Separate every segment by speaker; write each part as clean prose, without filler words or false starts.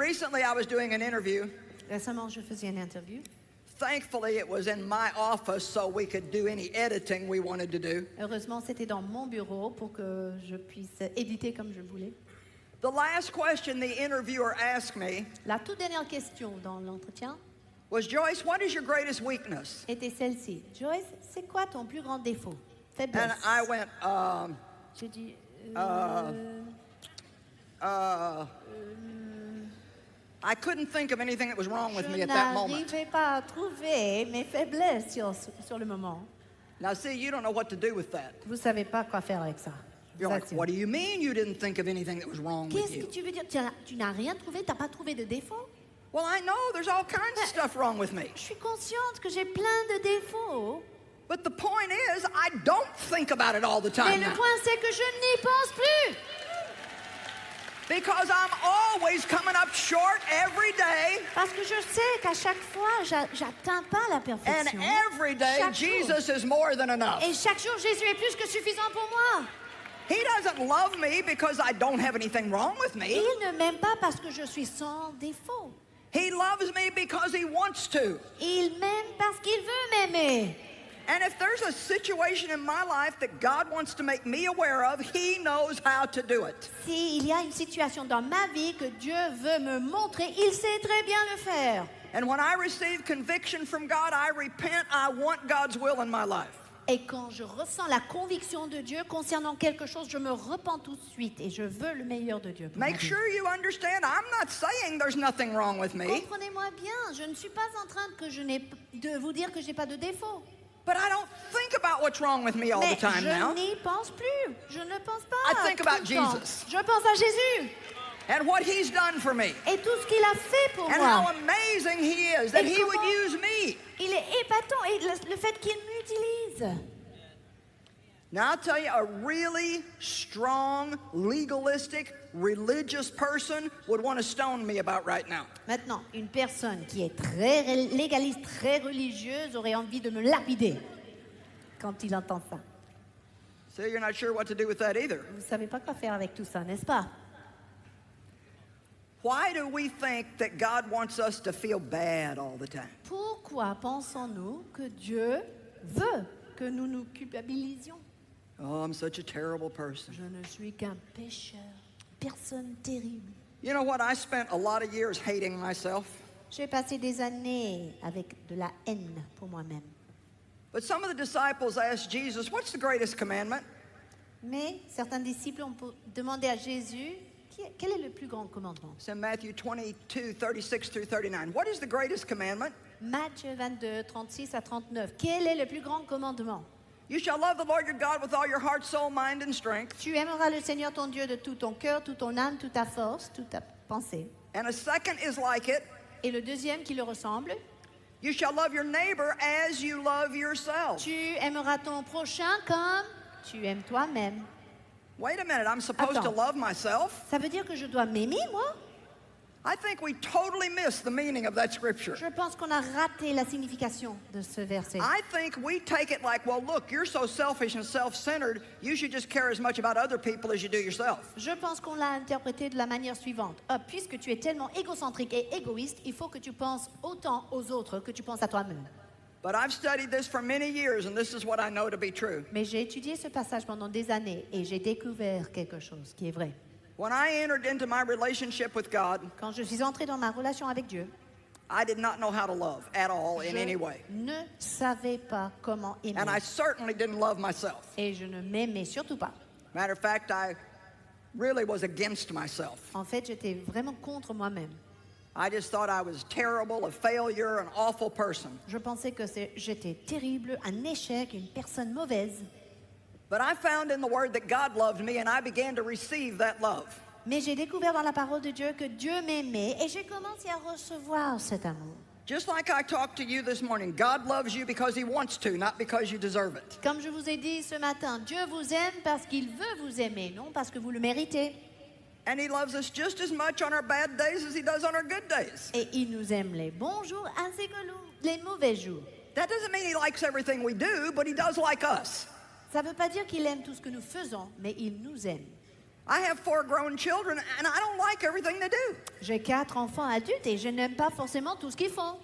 Speaker 1: Recently, I was doing an interview.
Speaker 2: Récemment, je faisais une interview.
Speaker 1: Thankfully, it was in my office so we could do any editing we wanted to do.
Speaker 2: Heureusement, c'était dans mon bureau pour que je puisse éditer comme je voulais.
Speaker 1: The last question the interviewer asked me
Speaker 2: La toute dernière question dans l'entretien
Speaker 1: was, Joyce, what is your greatest weakness?
Speaker 2: était celle-ci. Joyce, c'est quoi ton plus grand défaut?
Speaker 1: And
Speaker 2: Faiblesse.
Speaker 1: I went,
Speaker 2: J'ai dit,
Speaker 1: I couldn't think of anything that was wrong with
Speaker 2: je
Speaker 1: me at that moment.
Speaker 2: n'arrivais pas à trouver mes faiblesses sur le moment.
Speaker 1: Now, see, you don't know what to do with that.
Speaker 2: Vous ne savez pas quoi faire avec ça.
Speaker 1: You're like, what do you mean you didn't think of anything that was wrong with
Speaker 2: Qu'est-ce que
Speaker 1: you?
Speaker 2: tu veux dire? Tu n'as rien trouvé? Tu n'as pas trouvé de défaut?
Speaker 1: Well, I know there's all kinds of stuff wrong with me.
Speaker 2: Je suis consciente que j'ai plein de défauts.
Speaker 1: But the point is, I don't think about it all the
Speaker 2: Mais
Speaker 1: time
Speaker 2: le
Speaker 1: now.
Speaker 2: point, c'est que je n'y pense plus.
Speaker 1: Because I'm always coming up short every day.
Speaker 2: Parce que je sais qu'à chaque fois, j'atteins pas la
Speaker 1: And
Speaker 2: perfection.
Speaker 1: every day,
Speaker 2: Chaque jour.
Speaker 1: Jesus is more than enough.
Speaker 2: Et chaque jour, Jésus est plus que suffisant pour moi.
Speaker 1: He doesn't love me because I don't have anything wrong with
Speaker 2: Et
Speaker 1: me.
Speaker 2: il ne m'aime pas parce que je suis sans défaut.
Speaker 1: He loves me because he wants to.
Speaker 2: Il m'aime parce qu'il veut m'aimer.
Speaker 1: And if there's a situation in my life that God wants to make me aware of, he knows how to do it.
Speaker 2: S'il y a une situation dans ma vie que Dieu veut me montrer, il sait très bien le faire.
Speaker 1: And when I receive conviction from God, I repent. I want God's will in my life.
Speaker 2: Et quand je ressens la conviction de Dieu concernant quelque chose, je me repens tout de suite et je veux le meilleur de Dieu pour ma
Speaker 1: Make
Speaker 2: vie.
Speaker 1: sure you understand, I'm not saying there's nothing wrong with me,
Speaker 2: Comprenez-moi bien, je ne suis pas en train de vous dire que j'ai pas de défaut.
Speaker 1: but I don't think about what's wrong with me all
Speaker 2: Mais
Speaker 1: the time
Speaker 2: je
Speaker 1: now.
Speaker 2: n'y pense plus. Je ne pense pas.
Speaker 1: I think
Speaker 2: tout
Speaker 1: about
Speaker 2: le temps.
Speaker 1: Jesus.
Speaker 2: Je pense à Jésus
Speaker 1: And what he's done for me.
Speaker 2: et tout ce qu'il a fait pour
Speaker 1: And how
Speaker 2: moi.
Speaker 1: amazing he is that
Speaker 2: Et
Speaker 1: he would
Speaker 2: comment-
Speaker 1: use me.
Speaker 2: Il est épatant et le fait qu'il m'utilise.
Speaker 1: Now I'll tell you, a really strong, legalistic, religious person would want to stone me about right now.
Speaker 2: Maintenant, une personne qui est très légaliste, très religieuse, aurait envie de me lapider quand il entend ça.
Speaker 1: See, you're not sure what to do with that either.
Speaker 2: Vous ne savez pas quoi faire avec tout ça, n'est-ce pas?
Speaker 1: Why do we think that God wants us to feel bad all the time?
Speaker 2: Pourquoi pensons-nous que Dieu veut que nous nous culpabilisions?
Speaker 1: Oh, I'm such a terrible person.
Speaker 2: Je ne suis qu'un pécheur, personne terrible.
Speaker 1: You know what? I spent a lot of years hating myself.
Speaker 2: J'ai passé des années avec de la haine pour moi-même.
Speaker 1: But some of the disciples asked Jesus, what's the greatest commandment?
Speaker 2: Mais certains disciples ont demandé à Jésus, quel est le plus grand commandement?
Speaker 1: It's in Matthew 22, 36 through 39. What is the greatest commandment?
Speaker 2: Matthieu 22, 36 à 39. Quel est le plus grand commandement?
Speaker 1: You shall love the Lord your God with all your heart, soul, mind, and strength.
Speaker 2: Tu aimeras le Seigneur ton Dieu de tout ton cœur, toute ton âme, toute ta force, toute ta pensée.
Speaker 1: And a second is like it.
Speaker 2: Et le deuxième qui le ressemble,
Speaker 1: You shall love your neighbor as you love yourself.
Speaker 2: tu aimeras ton prochain comme tu aimes toi-même.
Speaker 1: Wait a minute, I'm supposed to
Speaker 2: Attends.
Speaker 1: love myself?
Speaker 2: Ça veut dire que je dois m'aimer, moi?
Speaker 1: I think we totally miss the meaning of that scripture.
Speaker 2: Je pense qu'on a raté la signification de ce verset.
Speaker 1: I think we take it like, well, look, you're so selfish and self-centered, you should just care as much about other people as you do yourself.
Speaker 2: Je pense qu'on l'a interprété de la manière suivante. Ah, puisque tu es tellement égocentrique et égoïste, il faut que tu penses autant aux autres que tu penses à toi-même.
Speaker 1: But I've studied this for many years, and this is what I know to be true.
Speaker 2: Mais j'ai étudié ce passage pendant des années et j'ai découvert quelque chose qui est vrai.
Speaker 1: When I entered into my relationship with God,
Speaker 2: Quand je suis entrée dans ma relation avec Dieu,
Speaker 1: I did not know how to love at all in any
Speaker 2: je
Speaker 1: way.
Speaker 2: ne savais pas comment aimer.
Speaker 1: And I certainly didn't love myself.
Speaker 2: Et je ne m'aimais surtout pas.
Speaker 1: Matter of fact, I really was against myself.
Speaker 2: En fait, j'étais vraiment contre moi-même.
Speaker 1: I just thought I was terrible, a failure, an awful person.
Speaker 2: Je pensais que j'étais terrible, un échec, une personne mauvaise.
Speaker 1: But I found in the Word that God loved me, and I began to receive that love.
Speaker 2: Mais j'ai découvert dans la parole de Dieu que Dieu m'aimait et j'ai commencé à recevoir cet amour.
Speaker 1: Just like I talked to you this morning, God loves you because He wants to, not because you deserve it.
Speaker 2: Comme je vous ai dit ce matin, Dieu vous aime parce qu'il veut vous aimer, non parce que vous le méritez.
Speaker 1: And He loves us just as much on our bad days as He does on our good days.
Speaker 2: Et il nous aime les bons jours ainsi que les mauvais jours.
Speaker 1: That doesn't mean He likes everything we do, but He does like us.
Speaker 2: Ça ne veut pas dire qu'il aime tout ce que nous faisons, mais il nous aime.
Speaker 1: I have 4 grown children, and I don't like everything they do.
Speaker 2: J'ai 4 enfants adultes et je n'aime pas forcément tout ce qu'ils font.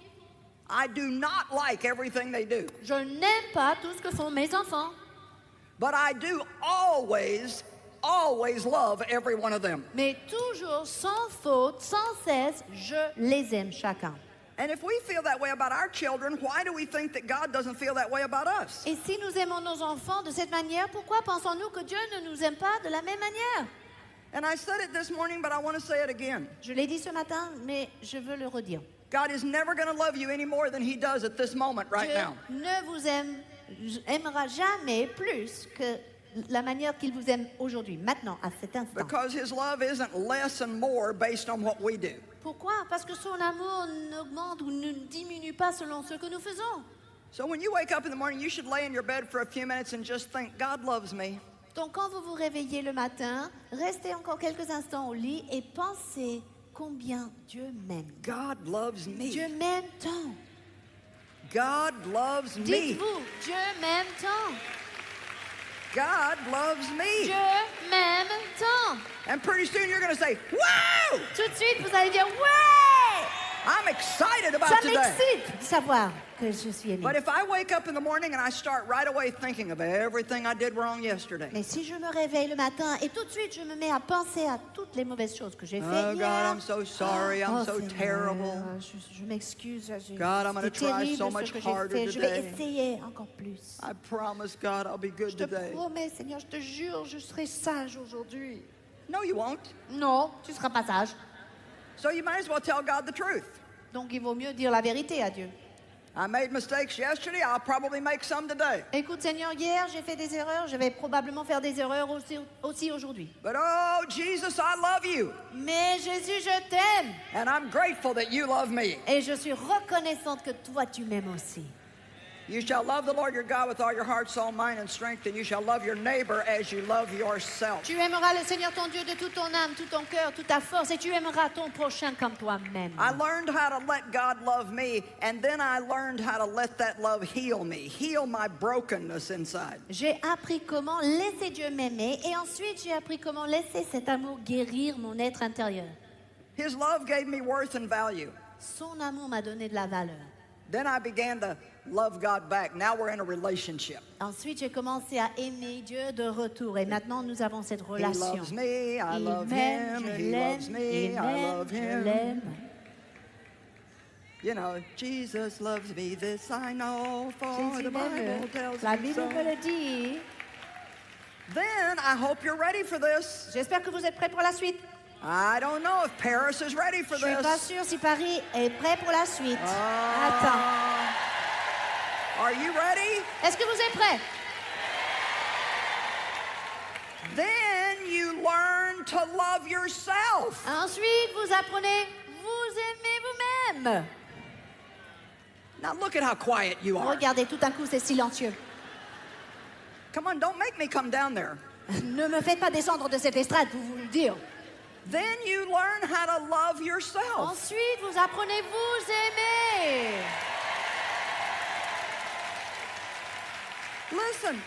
Speaker 1: I do not like everything they do.
Speaker 2: Je n'aime pas tout ce que font mes enfants.
Speaker 1: But I do always love every one of them.
Speaker 2: Mais toujours, sans faute, sans cesse, je les aime chacun.
Speaker 1: And if we feel that way about our children, why do we think that God doesn't feel that way about us?
Speaker 2: Et si nous aimons nos enfants de cette manière, pourquoi pensons-nous que Dieu ne nous aime pas de la même manière?
Speaker 1: And I said it this morning, but I want to say it again.
Speaker 2: Je l'ai dit ce matin, mais je veux le redire.
Speaker 1: God is never going to love you any more than he does at this moment right
Speaker 2: Dieu
Speaker 1: now.
Speaker 2: ne vous aimera jamais plus que la manière qu'il vous aime aujourd'hui, maintenant, à cet instant.
Speaker 1: Because his love isn't less and more based on what we do.
Speaker 2: Pourquoi? Parce que son amour n'augmente ou ne diminue pas selon ce que nous faisons.
Speaker 1: So when you wake up in the morning, you should lay in your bed for a few minutes and just think, God loves me.
Speaker 2: Donc quand vous vous réveillez le matin, restez encore quelques instants au lit et pensez combien Dieu m'aime.
Speaker 1: God loves me.
Speaker 2: Dieu m'aime tant.
Speaker 1: God loves me.
Speaker 2: Dites-vous, Dieu m'aime tant.
Speaker 1: God loves me.
Speaker 2: Dieu m'aime tant.
Speaker 1: And pretty soon you're going to say, wow!
Speaker 2: Tout de suite, vous allez dire, ouais!
Speaker 1: I'm excited about
Speaker 2: Ça
Speaker 1: today.
Speaker 2: m'excite de savoir que je suis aimée.
Speaker 1: But if I wake up in the morning and I start right away thinking of everything I did wrong yesterday.
Speaker 2: Mais si je me réveille le matin et tout de suite je me mets à penser à toutes les mauvaises choses que j'ai
Speaker 1: Oh
Speaker 2: faites
Speaker 1: God,
Speaker 2: hier.
Speaker 1: I'm so sorry. I'm so
Speaker 2: Seigneur,
Speaker 1: terrible.
Speaker 2: je m'excuse.
Speaker 1: God, I'm gonna
Speaker 2: C'était
Speaker 1: try
Speaker 2: terrible
Speaker 1: so
Speaker 2: ce
Speaker 1: much
Speaker 2: que j'ai
Speaker 1: harder
Speaker 2: fait. Je vais
Speaker 1: today.
Speaker 2: essayer encore plus.
Speaker 1: I promise God I'll be
Speaker 2: Je
Speaker 1: good
Speaker 2: te
Speaker 1: today.
Speaker 2: promets, Seigneur, je te jure, je serai sage aujourd'hui.
Speaker 1: No, you won't.
Speaker 2: Non, tu ne seras pas sage.
Speaker 1: So you might as well tell God the truth.
Speaker 2: Donc il vaut mieux dire la vérité à Dieu.
Speaker 1: I made mistakes yesterday. I'll probably make some today.
Speaker 2: Écoute, Seigneur, hier j'ai fait des erreurs, je vais probablement faire des erreurs aussi aujourd'hui.
Speaker 1: But oh, Jesus, I love you.
Speaker 2: Mais Jésus, je t'aime.
Speaker 1: And I'm grateful that you love me.
Speaker 2: Et je suis reconnaissante que toi, tu m'aimes aussi.
Speaker 1: You shall love the Lord your God with all your heart, soul, mind, and strength, and you shall love your neighbor as you love yourself.
Speaker 2: Tu aimeras le Seigneur ton Dieu de toute ton âme, tout ton cœur, toute ta force, et tu aimeras ton prochain comme toi-même.
Speaker 1: I learned how to let God love me, and then I learned how to let that love heal me, heal my brokenness inside.
Speaker 2: J'ai appris comment laisser Dieu m'aimer, et ensuite j'ai appris comment laisser cet amour guérir mon être intérieur.
Speaker 1: His love gave me worth and value.
Speaker 2: Son amour m'a donné de la valeur.
Speaker 1: Then I began to love God back. Now we're in a relationship.
Speaker 2: Ensuite, j'ai commencé à aimer Dieu de retour, et maintenant nous avons cette
Speaker 1: He
Speaker 2: relation.
Speaker 1: loves me, I
Speaker 2: Il
Speaker 1: love
Speaker 2: m'aime,
Speaker 1: him,
Speaker 2: je
Speaker 1: he
Speaker 2: l'aime,
Speaker 1: loves me,
Speaker 2: il
Speaker 1: I
Speaker 2: m'aime,
Speaker 1: love
Speaker 2: je
Speaker 1: him.
Speaker 2: l'aime.
Speaker 1: You know, Jesus loves me, this I know, for
Speaker 2: Jésus
Speaker 1: the Bible
Speaker 2: m'aime,
Speaker 1: tells
Speaker 2: la
Speaker 1: me
Speaker 2: Bible
Speaker 1: so.
Speaker 2: me le dit.
Speaker 1: Then I hope you're ready for this.
Speaker 2: J'espère que vous êtes prêts pour la suite.
Speaker 1: I don't know if Paris is ready for
Speaker 2: Je suis pas
Speaker 1: this.
Speaker 2: sûre si Paris est prêt pour la suite. Attends.
Speaker 1: Are you ready?
Speaker 2: Est-ce que vous êtes prêts?
Speaker 1: Then you learn to love yourself.
Speaker 2: Ensuite, vous apprenez, vous aimez vous-même.
Speaker 1: Now look at how quiet you are.
Speaker 2: Regardez, tout d'un coup, c'est silencieux.
Speaker 1: Come on, don't make me come down there.
Speaker 2: Ne me faites pas descendre de cette estrade, pour vous le dire.
Speaker 1: Then you learn how to love yourself.
Speaker 2: Ensuite, vous apprenez vous aimer.
Speaker 1: Listen,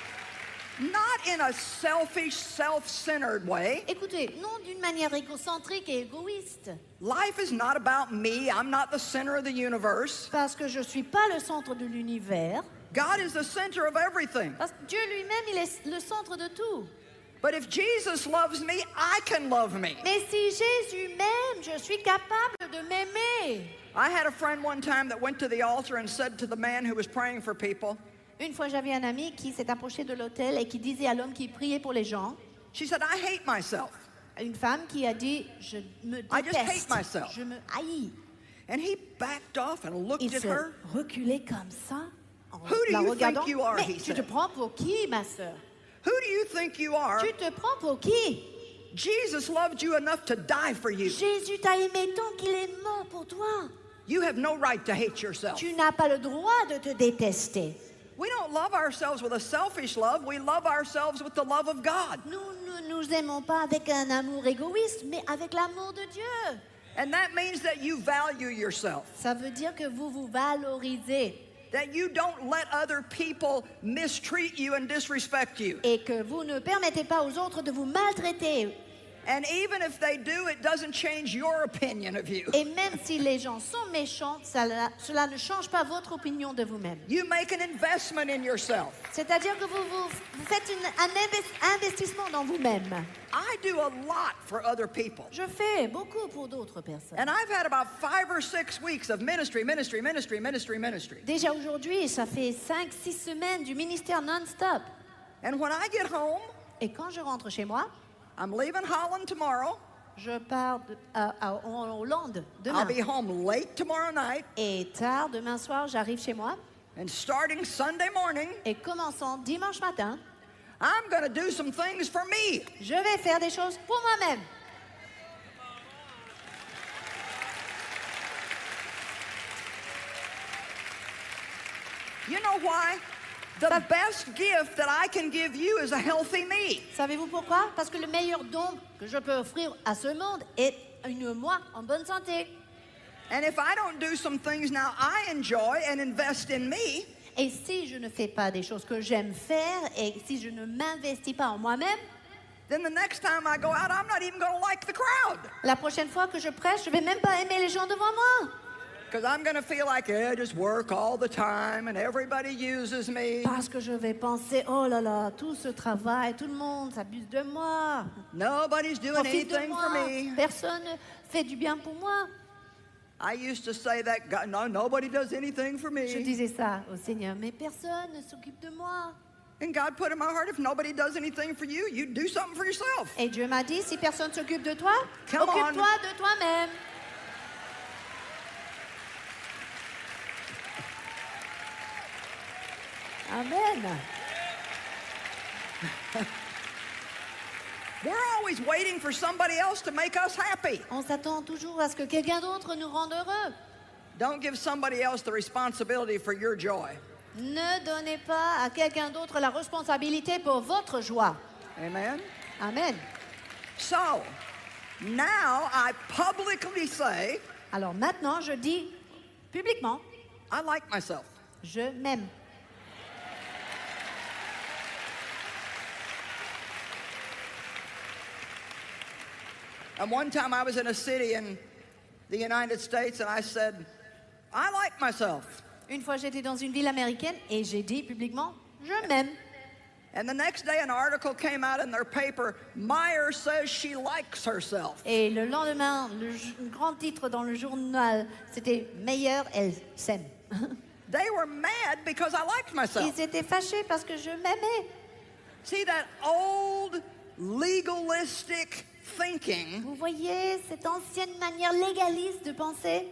Speaker 1: not in a selfish, self-centered way.
Speaker 2: Écoutez, non d'une manière égocentrique et égoïste.
Speaker 1: Life is not about me. I'm not the center of the universe.
Speaker 2: Parce que je ne suis pas le centre de l'univers.
Speaker 1: God is the center of everything.
Speaker 2: Parce que Dieu lui-même, il est le centre de tout.
Speaker 1: But if Jesus loves me, I can love me.
Speaker 2: Mais si Jésus m'aime, je suis capable de m'aimer.
Speaker 1: I had a friend one time that went to the altar and said to the man who was praying for people,
Speaker 2: Une fois, j'avais un ami qui s'est approché de l'autel et qui disait à l'homme qui priait pour les gens,
Speaker 1: she said, I hate myself.
Speaker 2: une femme qui a dit, je me
Speaker 1: I just hate
Speaker 2: déteste,
Speaker 1: myself.
Speaker 2: je me haïs.
Speaker 1: And he backed off and looked
Speaker 2: Il
Speaker 1: at
Speaker 2: se
Speaker 1: her.
Speaker 2: reculait comme ça, en
Speaker 1: Who do
Speaker 2: la
Speaker 1: you
Speaker 2: regardant.
Speaker 1: think you are,
Speaker 2: Mais
Speaker 1: he
Speaker 2: tu te
Speaker 1: said.
Speaker 2: prends pour qui, ma sœur?
Speaker 1: Who do you think you are?
Speaker 2: Tu te prends pour qui?
Speaker 1: Jesus loved you enough to die for you.
Speaker 2: Jésus t'a aimé tant qu'il est mort pour toi.
Speaker 1: You have no right to hate yourself.
Speaker 2: Tu n'as pas le droit de te détester.
Speaker 1: We don't love ourselves with a selfish love. We love ourselves with the love of God.
Speaker 2: Nous ne nous aimons pas avec un amour égoïste, mais avec l'amour de Dieu.
Speaker 1: And that means that you value yourself.
Speaker 2: Ça veut dire que vous vous valorisez
Speaker 1: That you don't let other people mistreat you and disrespect you.
Speaker 2: et que vous ne permettez pas aux autres de vous maltraiter
Speaker 1: And even if they do, it doesn't change your opinion of you.
Speaker 2: Et même si les gens sont méchants, cela ne change pas votre opinion de vous-même.
Speaker 1: You make an investment in yourself.
Speaker 2: C'est-à-dire que vous faites un investissement dans vous-même.
Speaker 1: I do a lot for other people.
Speaker 2: Je fais beaucoup pour d'autres personnes.
Speaker 1: And I've had about 5 or 6 weeks of ministry.
Speaker 2: Déjà aujourd'hui, ça fait 5-6 semaines du ministère non-stop.
Speaker 1: And when I get home,
Speaker 2: Et quand je rentre chez moi,
Speaker 1: I'm leaving Holland tomorrow.
Speaker 2: je pars en Hollande
Speaker 1: I'll
Speaker 2: demain.
Speaker 1: be home late tomorrow night.
Speaker 2: Et tard, demain soir, j'arrive chez moi.
Speaker 1: And starting Sunday morning,
Speaker 2: Et commençant dimanche matin,
Speaker 1: I'm going to do some things for me.
Speaker 2: je vais faire des choses pour moi-même.
Speaker 1: You know why? The best gift that I can give you is a healthy me.
Speaker 2: Savez-vous pourquoi? Parce que le meilleur don que je peux offrir à ce monde est une moi en bonne santé.
Speaker 1: And if I don't do some things now I enjoy and invest in me,
Speaker 2: Et si je ne fais pas des choses que j'aime faire et si je ne m'investis pas en moi-même,
Speaker 1: then the next time I go out, I'm not even going to like the crowd.
Speaker 2: la prochaine fois que je prêche, je vais même pas aimer les gens devant moi.
Speaker 1: Because I'm going to feel like I just work all the time and everybody uses me.
Speaker 2: Parce que je vais penser, oh là là, tout ce travail, tout le monde s'abuse de moi.
Speaker 1: Nobody's doing
Speaker 2: Profite de
Speaker 1: anything for
Speaker 2: moi.
Speaker 1: me.
Speaker 2: Personne fait du bien pour moi.
Speaker 1: I used to say that, God, no, nobody does anything for
Speaker 2: Je
Speaker 1: me.
Speaker 2: disais ça au Seigneur, mais personne ne s'occupe de moi.
Speaker 1: And God put in my heart, if nobody does anything for you, you do something for yourself.
Speaker 2: Et Dieu m'a dit, si personne s'occupe de toi,
Speaker 1: Come on.
Speaker 2: occupe-toi de toi-même. Amen.
Speaker 1: We're always waiting for somebody else to make us happy.
Speaker 2: On s'attend toujours à ce que quelqu'un d'autre nous rende heureux.
Speaker 1: Don't give somebody else the responsibility for your joy.
Speaker 2: Ne donnez pas à quelqu'un d'autre la responsabilité pour votre joie.
Speaker 1: Amen?
Speaker 2: Amen.
Speaker 1: So, now I publicly say,
Speaker 2: Alors maintenant, je dis publiquement,
Speaker 1: I like myself.
Speaker 2: je m'aime.
Speaker 1: And one time I was in a city in the United States and I said, I like myself.
Speaker 2: Une fois, j'étais dans une ville américaine et j'ai dit publiquement, je m'aime.
Speaker 1: And the next day an article came out in their paper, Meyer says she likes herself.
Speaker 2: Et le lendemain, un grand titre dans le journal, c'était Meilleur, elle s'aime.
Speaker 1: They were mad because I liked myself.
Speaker 2: Ils étaient fâchés parce que je m'aimais.
Speaker 1: See that old legalistic thinking
Speaker 2: Vous voyez cette ancienne manière légaliste de penser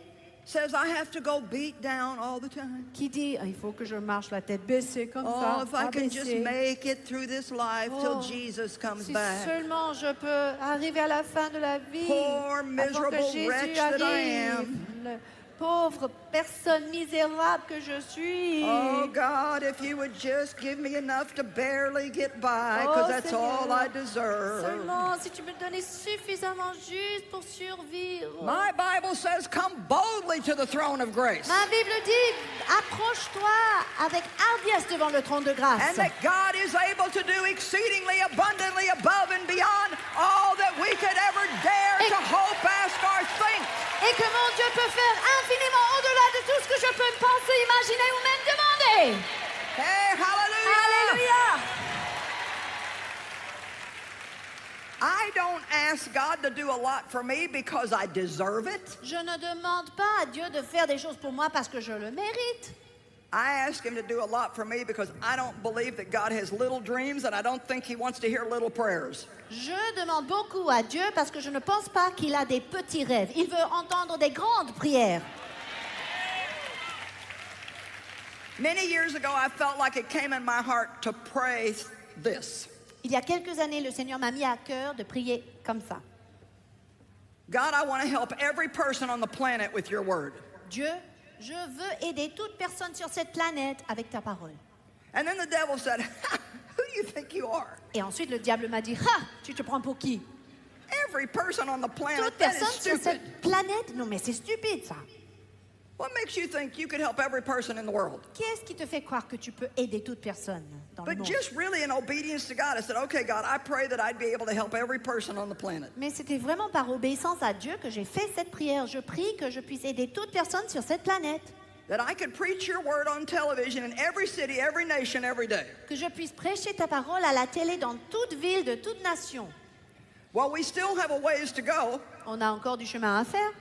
Speaker 1: says I have to go beat down all the time.
Speaker 2: qui dit il faut que je marche la tête baissée comme
Speaker 1: Oh,
Speaker 2: ça,
Speaker 1: if I can just
Speaker 2: abaissée.
Speaker 1: make it through this life till
Speaker 2: Oh,
Speaker 1: Jesus comes
Speaker 2: Si
Speaker 1: back.
Speaker 2: seulement je peux arriver à la fin de la vie,
Speaker 1: Poor,
Speaker 2: avant que
Speaker 1: miserable
Speaker 2: Jésus
Speaker 1: wretch that I
Speaker 2: arrive,
Speaker 1: am.
Speaker 2: le pauvre personne misérable que je suis.
Speaker 1: Oh God, if you would just give me enough to barely get by, because
Speaker 2: Oh,
Speaker 1: that's
Speaker 2: Seigneur,
Speaker 1: all I deserve.
Speaker 2: Seulement si tu me donnais suffisamment juste pour survivre.
Speaker 1: My Bible says, come boldly to the throne of grace.
Speaker 2: Ma Bible dit, approche-toi avec hardiesse devant le trône de grâce.
Speaker 1: And that God is able to do exceedingly abundantly above and beyond all that we could ever dare to hope, ask, or think.
Speaker 2: Et que mon Dieu peut faire infiniment au-delà de tout ce que je peux me penser, imaginer ou même demander.
Speaker 1: Hey, hallelujah!
Speaker 2: Alléluia.
Speaker 1: I don't ask God to do a lot for me because I deserve it.
Speaker 2: Je ne demande pas à Dieu de faire des choses pour moi parce que je le mérite.
Speaker 1: I ask Him to do a lot for me because I don't believe that God has little dreams and I don't think He wants to hear little prayers.
Speaker 2: Je demande beaucoup à Dieu parce que je ne pense pas qu'il a des petits rêves. Il veut entendre des grandes prières.
Speaker 1: Many years ago, I felt like it came in my heart to pray this.
Speaker 2: Il y a quelques années, le Seigneur m'a mis à cœur de prier comme ça.
Speaker 1: God, I want to help every person on the planet with your word.
Speaker 2: Dieu, je veux aider toute personne sur cette planète avec ta parole.
Speaker 1: And then the devil said, who do you think you are?
Speaker 2: Et ensuite, le diable m'a dit, ah, tu te prends pour qui?
Speaker 1: Every person on the planet,
Speaker 2: Toute
Speaker 1: that is
Speaker 2: personne sur
Speaker 1: stupid.
Speaker 2: cette planète? Non, mais c'est stupide, ça.
Speaker 1: What makes you think you could help every person in the world?
Speaker 2: Qu'est-ce qui te fait croire que tu peux aider toute personne dans le
Speaker 1: But
Speaker 2: monde?
Speaker 1: just really in obedience to God, I said, okay, God, I pray that I'd be able to help every person on the planet.
Speaker 2: Mais c'était vraiment par obéissance à Dieu que j'ai fait cette prière. Je prie que je puisse aider toute personne sur cette planète.
Speaker 1: That I could preach your word on television in every city, every nation, every day.
Speaker 2: Que je puisse prêcher ta parole à la télé dans toute ville, de toute nation.
Speaker 1: Well, we still have a ways to go,
Speaker 2: On a encore du chemin à faire.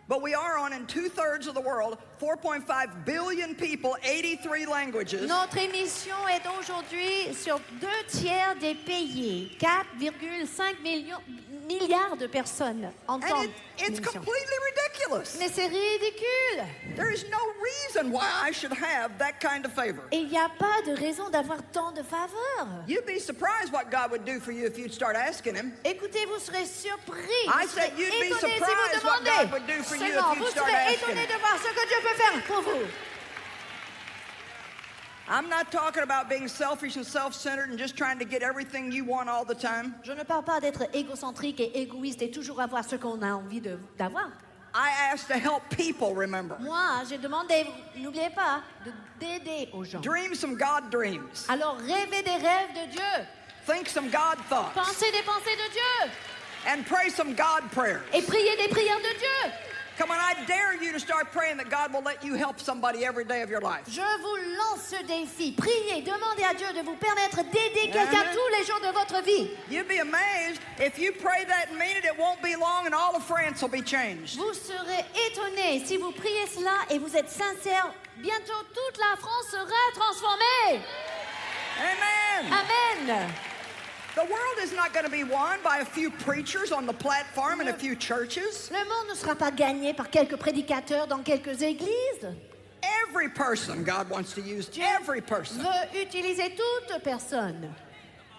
Speaker 1: but we are on in 2/3 of the world, 4.5 billion people, 83 languages.
Speaker 2: Notre émission est aujourd'hui sur 2 tiers des pays. 4,5 milliards de personnes
Speaker 1: And
Speaker 2: entendent
Speaker 1: it's
Speaker 2: l'émission.
Speaker 1: completely ridiculous.
Speaker 2: Mais c'est ridicule.
Speaker 1: There is no reason why I should have that kind of favor.
Speaker 2: Et il n'y a pas de raison d'avoir tant de faveur.
Speaker 1: You'd be surprised what God would do for you if you'd start asking Him.
Speaker 2: Écoutez, vous serez surpris.
Speaker 1: I
Speaker 2: Vous serez
Speaker 1: said you'd be
Speaker 2: étonnés si
Speaker 1: surprised
Speaker 2: vous
Speaker 1: what God
Speaker 2: demandez.
Speaker 1: would do for you
Speaker 2: Seulement,
Speaker 1: if you'd
Speaker 2: vous
Speaker 1: start
Speaker 2: serez
Speaker 1: asking
Speaker 2: étonnés
Speaker 1: Him.
Speaker 2: de voir ce que Dieu peut faire pour vous.
Speaker 1: I'm not talking about being selfish and self-centered and just trying to get everything you want all the time.
Speaker 2: Je ne parle pas d'être égocentrique et égoïste et toujours avoir ce qu'on a envie d'avoir.
Speaker 1: I asked to help people remember.
Speaker 2: Moi, j'ai demandé, n'oubliez pas, d'aider aux gens.
Speaker 1: Dream some God dreams.
Speaker 2: Alors, rêvez des rêves de Dieu.
Speaker 1: Think some God thoughts.
Speaker 2: Pensez des pensées de Dieu.
Speaker 1: And pray some God prayers.
Speaker 2: Et priez des prières de Dieu.
Speaker 1: Come on, I dare you to start praying that God will let you help somebody every day of your life.
Speaker 2: Je vous lance ce défi. Priez, demandez à Dieu de vous permettre d'aider quelqu'un tous les jours de votre vie.
Speaker 1: You'd be amazed if you pray that and mean it, it won't be long and all of France will be changed.
Speaker 2: Vous serez étonnés si vous priez cela et vous êtes sincère. Bientôt, toute la France sera transformée.
Speaker 1: Amen.
Speaker 2: Amen.
Speaker 1: The world is not going to be won by a few preachers on the platform and a few churches.
Speaker 2: Le monde ne sera pas gagné par quelques prédicateurs dans quelques églises.
Speaker 1: Every person God wants to use, every person.
Speaker 2: Veut utiliser toute personne.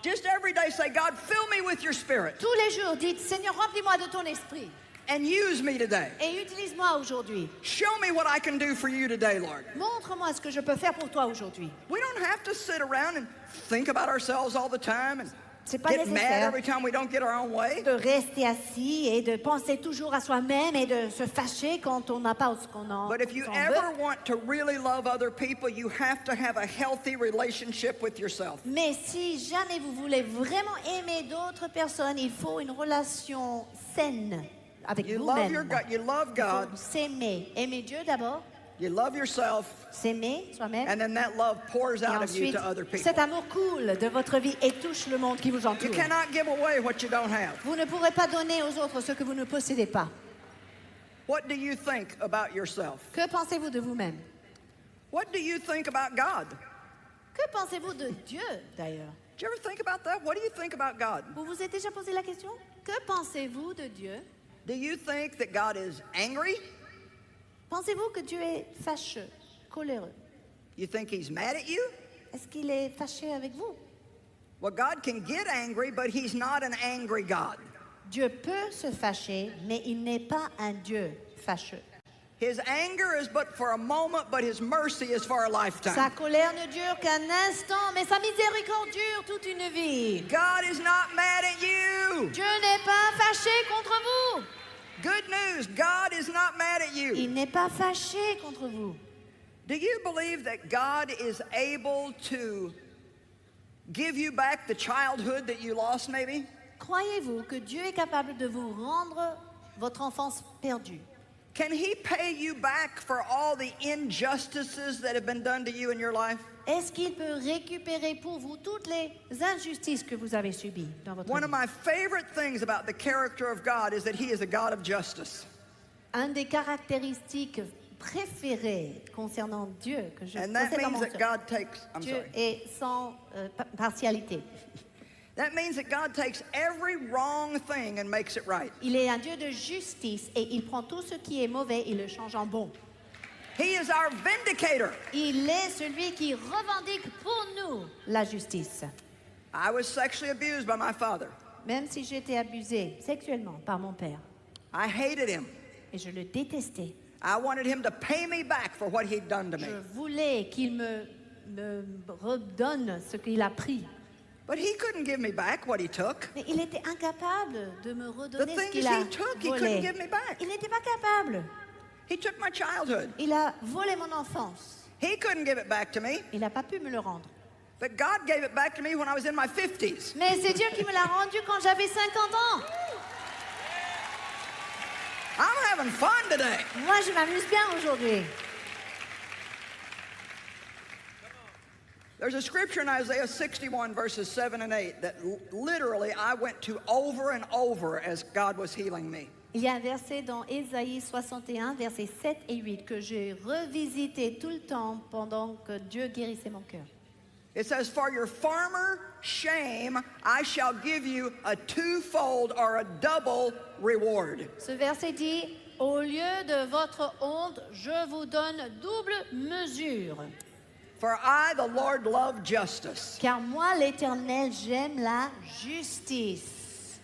Speaker 1: Just every day say, God, fill me with your spirit
Speaker 2: Tous les jours, dites, Seigneur, remplis-moi de ton esprit
Speaker 1: and use me today.
Speaker 2: et utilise-moi aujourd'hui.
Speaker 1: Show me what I can do for you today, Lord.
Speaker 2: Montre-moi ce que je peux faire pour toi aujourd'hui.
Speaker 1: We don't have to sit around and think about ourselves all the time and
Speaker 2: C'est pas
Speaker 1: get mad
Speaker 2: nécessaire
Speaker 1: every time we don't get our own way.
Speaker 2: de rester assis et de penser toujours à soi-même et de se fâcher quand on n'a pas ce qu'on en
Speaker 1: But if you
Speaker 2: s'en
Speaker 1: ever
Speaker 2: veut.
Speaker 1: want to really love other people, you have to have a healthy relationship with yourself.
Speaker 2: Mais si jamais vous voulez vraiment aimer d'autres personnes, il faut une relation saine avec
Speaker 1: You love
Speaker 2: vous-même.
Speaker 1: you love
Speaker 2: Il
Speaker 1: God,
Speaker 2: faut s'aimer. Aimer Dieu d'abord,
Speaker 1: you love yourself,
Speaker 2: s'aimer soi-même.
Speaker 1: and then that love pours
Speaker 2: Et
Speaker 1: out of you
Speaker 2: ensuite,
Speaker 1: to other people.
Speaker 2: cet amour coule de votre vie et touche le monde qui vous
Speaker 1: You
Speaker 2: entoure.
Speaker 1: cannot give away what you don't have.
Speaker 2: Vous ne pourrez pas donner aux autres ce que vous ne possédez pas.
Speaker 1: What do you think about yourself?
Speaker 2: Que pensez-vous de vous-même?
Speaker 1: What do you think about God?
Speaker 2: Que pensez-vous de Dieu, d'ailleurs?
Speaker 1: Did you ever think about that? What do you think about God?
Speaker 2: Vous vous êtes déjà posé la question? Que pensez-vous de Dieu?
Speaker 1: Do you think that God is angry?
Speaker 2: Pensez-vous que Dieu est fâcheux, coléreux?
Speaker 1: You think he's mad at you?
Speaker 2: Est-ce qu'il est fâché avec vous?
Speaker 1: Well, God can get angry, but he's not an angry God.
Speaker 2: Dieu peut se fâcher, mais il n'est pas un Dieu fâcheux.
Speaker 1: His anger is but for a moment, but his mercy is for a
Speaker 2: Sa
Speaker 1: lifetime.
Speaker 2: colère ne dure qu'un instant, mais sa miséricorde dure toute une vie.
Speaker 1: God is not mad at you.
Speaker 2: Dieu n'est pas fâché contre vous.
Speaker 1: Good news, God is not mad at you.
Speaker 2: Il n'est pas fâché contre vous.
Speaker 1: Do you believe that God is able to give you back the childhood that you lost maybe?
Speaker 2: Croyez-vous que Dieu est capable de vous rendre votre enfance perdue?
Speaker 1: Can he pay you back for all the injustices that have been done to you in your life?
Speaker 2: Est-ce qu'il peut récupérer pour vous toutes les injustices que vous avez subies dans votre
Speaker 1: One of
Speaker 2: vie?
Speaker 1: my favorite things about the character of God is that he is a God of justice.
Speaker 2: Un des caractéristiques préférées concernant Dieu que je
Speaker 1: And that
Speaker 2: possède dans
Speaker 1: means
Speaker 2: mon
Speaker 1: that
Speaker 2: cœur,
Speaker 1: God takes, I'm
Speaker 2: Dieu
Speaker 1: sorry.
Speaker 2: est sans partialité.
Speaker 1: That means that God takes every wrong thing and makes it right.
Speaker 2: Il est un Dieu de justice et il prend tout ce qui est mauvais et le change en bon.
Speaker 1: He is our vindicator.
Speaker 2: Il est celui qui revendique pour nous la justice.
Speaker 1: I was sexually abused by my father.
Speaker 2: Même si j'ai été abusée sexuellement par mon père
Speaker 1: I hated him.
Speaker 2: et je le détestais,
Speaker 1: I wanted him to pay me back for what he'd done to me.
Speaker 2: je voulais qu'il me redonne ce qu'il a pris.
Speaker 1: But he couldn't give me back what he took.
Speaker 2: Mais il était incapable de me redonner
Speaker 1: The
Speaker 2: ce
Speaker 1: things
Speaker 2: qu'il a
Speaker 1: he took, he
Speaker 2: volé.
Speaker 1: couldn't give me back.
Speaker 2: Il n'était pas capable.
Speaker 1: He took my childhood.
Speaker 2: Il a volé mon enfance.
Speaker 1: He couldn't give it back to me,
Speaker 2: Il n'a pas pu me le rendre.
Speaker 1: but God gave it back to me when I was in my 50s.
Speaker 2: Mais c'est Dieu qui me l'a rendu quand j'avais 50 ans.
Speaker 1: I'm having fun today.
Speaker 2: Moi, je m'amuse bien aujourd'hui.
Speaker 1: There's a scripture in Isaiah 61, verses 7 and 8, that literally I went to over and over as God was healing me.
Speaker 2: Il y a un verset dans Ésaïe 61, versets 7 et 8, que j'ai revisité tout le temps pendant que Dieu guérissait mon cœur.
Speaker 1: It says, "For your former shame, I shall give you a twofold or a double reward."
Speaker 2: Ce verset dit, au lieu de votre honte, je vous donne double mesure.
Speaker 1: For I, the Lord, love justice.
Speaker 2: Car moi, l'Éternel, j'aime la justice.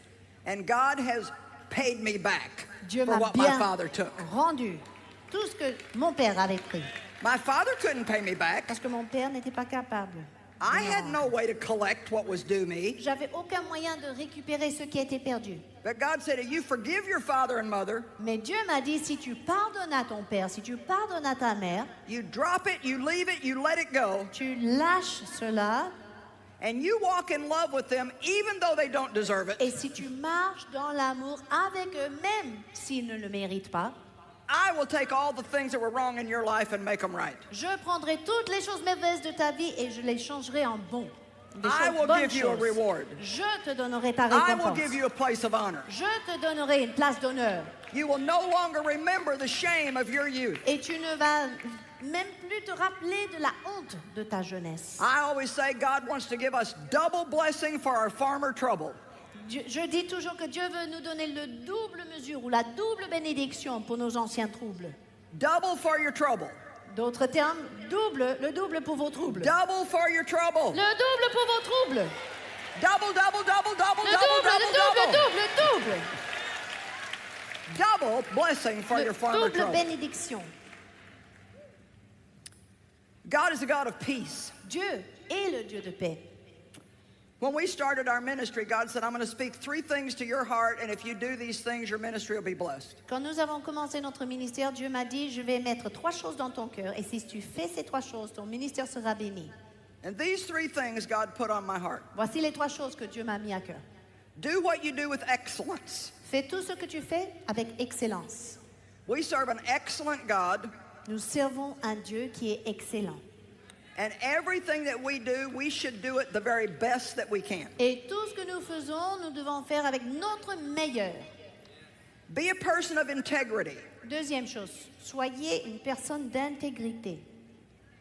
Speaker 1: And God has paid me back
Speaker 2: Dieu
Speaker 1: for
Speaker 2: m'a
Speaker 1: what my
Speaker 2: bien
Speaker 1: father took.
Speaker 2: rendu tout ce que mon père avait pris.
Speaker 1: My father couldn't pay me back.
Speaker 2: Parce que mon père n'était pas capable. de
Speaker 1: I
Speaker 2: me
Speaker 1: had
Speaker 2: rendre.
Speaker 1: no way to collect what was due me.
Speaker 2: J'avais aucun moyen de récupérer ce qui était perdu.
Speaker 1: But God said, if you forgive your father and mother,
Speaker 2: Mais Dieu m'a dit, si tu pardonnes à ton père, si tu pardonnes à ta mère,
Speaker 1: you drop it, you leave it, you let it go,
Speaker 2: tu lâches cela,
Speaker 1: and you walk in love with them even though they don't deserve it,
Speaker 2: et si tu marches dans l'amour avec eux, même s'ils ne le méritent pas,
Speaker 1: I will take all the things that were wrong in your life and make them right.
Speaker 2: je prendrai toutes les choses mauvaises de ta vie et je les changerai en bons. Des
Speaker 1: I
Speaker 2: choses
Speaker 1: will
Speaker 2: bonnes
Speaker 1: give you a
Speaker 2: choses.
Speaker 1: reward.
Speaker 2: Je te donnerai ta
Speaker 1: I will
Speaker 2: récompense.
Speaker 1: give you a place of honor.
Speaker 2: Je te donnerai une place d'honneur.
Speaker 1: You will no longer remember the shame of your youth.
Speaker 2: Et tu ne vas même plus te rappeler de la honte de ta jeunesse.
Speaker 1: I always say God wants to give us double blessing for our former trouble.
Speaker 2: Je dis toujours que Dieu veut nous donner le double mesure ou la double bénédiction pour nos anciens troubles.
Speaker 1: Double for your trouble.
Speaker 2: D'autres termes, le double pour vos troubles.
Speaker 1: Double for your trouble.
Speaker 2: Le double pour vos troubles.
Speaker 1: Double, double, double, double,
Speaker 2: Le
Speaker 1: double,
Speaker 2: double,
Speaker 1: double,
Speaker 2: le double,
Speaker 1: double.
Speaker 2: le double.
Speaker 1: Double blessing for your
Speaker 2: Le
Speaker 1: former
Speaker 2: double
Speaker 1: trouble.
Speaker 2: bénédiction.
Speaker 1: God is a God of peace.
Speaker 2: Dieu est le Dieu de paix.
Speaker 1: When we started our ministry, God said, I'm going to speak 3 things to your heart, and if you do these things, your ministry will be blessed.
Speaker 2: Quand nous avons commencé notre ministère, Dieu m'a dit, je vais mettre 3 choses dans ton cœur, et si tu fais ces 3 choses, ton ministère sera béni.
Speaker 1: And these 3 things God put on my heart.
Speaker 2: Voici les 3 choses que Dieu m'a mis à cœur.
Speaker 1: Do what you do with excellence.
Speaker 2: Fais tout ce que tu fais avec excellence.
Speaker 1: We serve an excellent God,
Speaker 2: Nous servons un Dieu qui est excellent.
Speaker 1: and everything that we do, we should do it the very best that we can.
Speaker 2: Et tout ce que nous faisons, nous devons faire avec notre meilleur.
Speaker 1: Be a person of integrity.
Speaker 2: Deuxième chose, soyez une personne d'intégrité.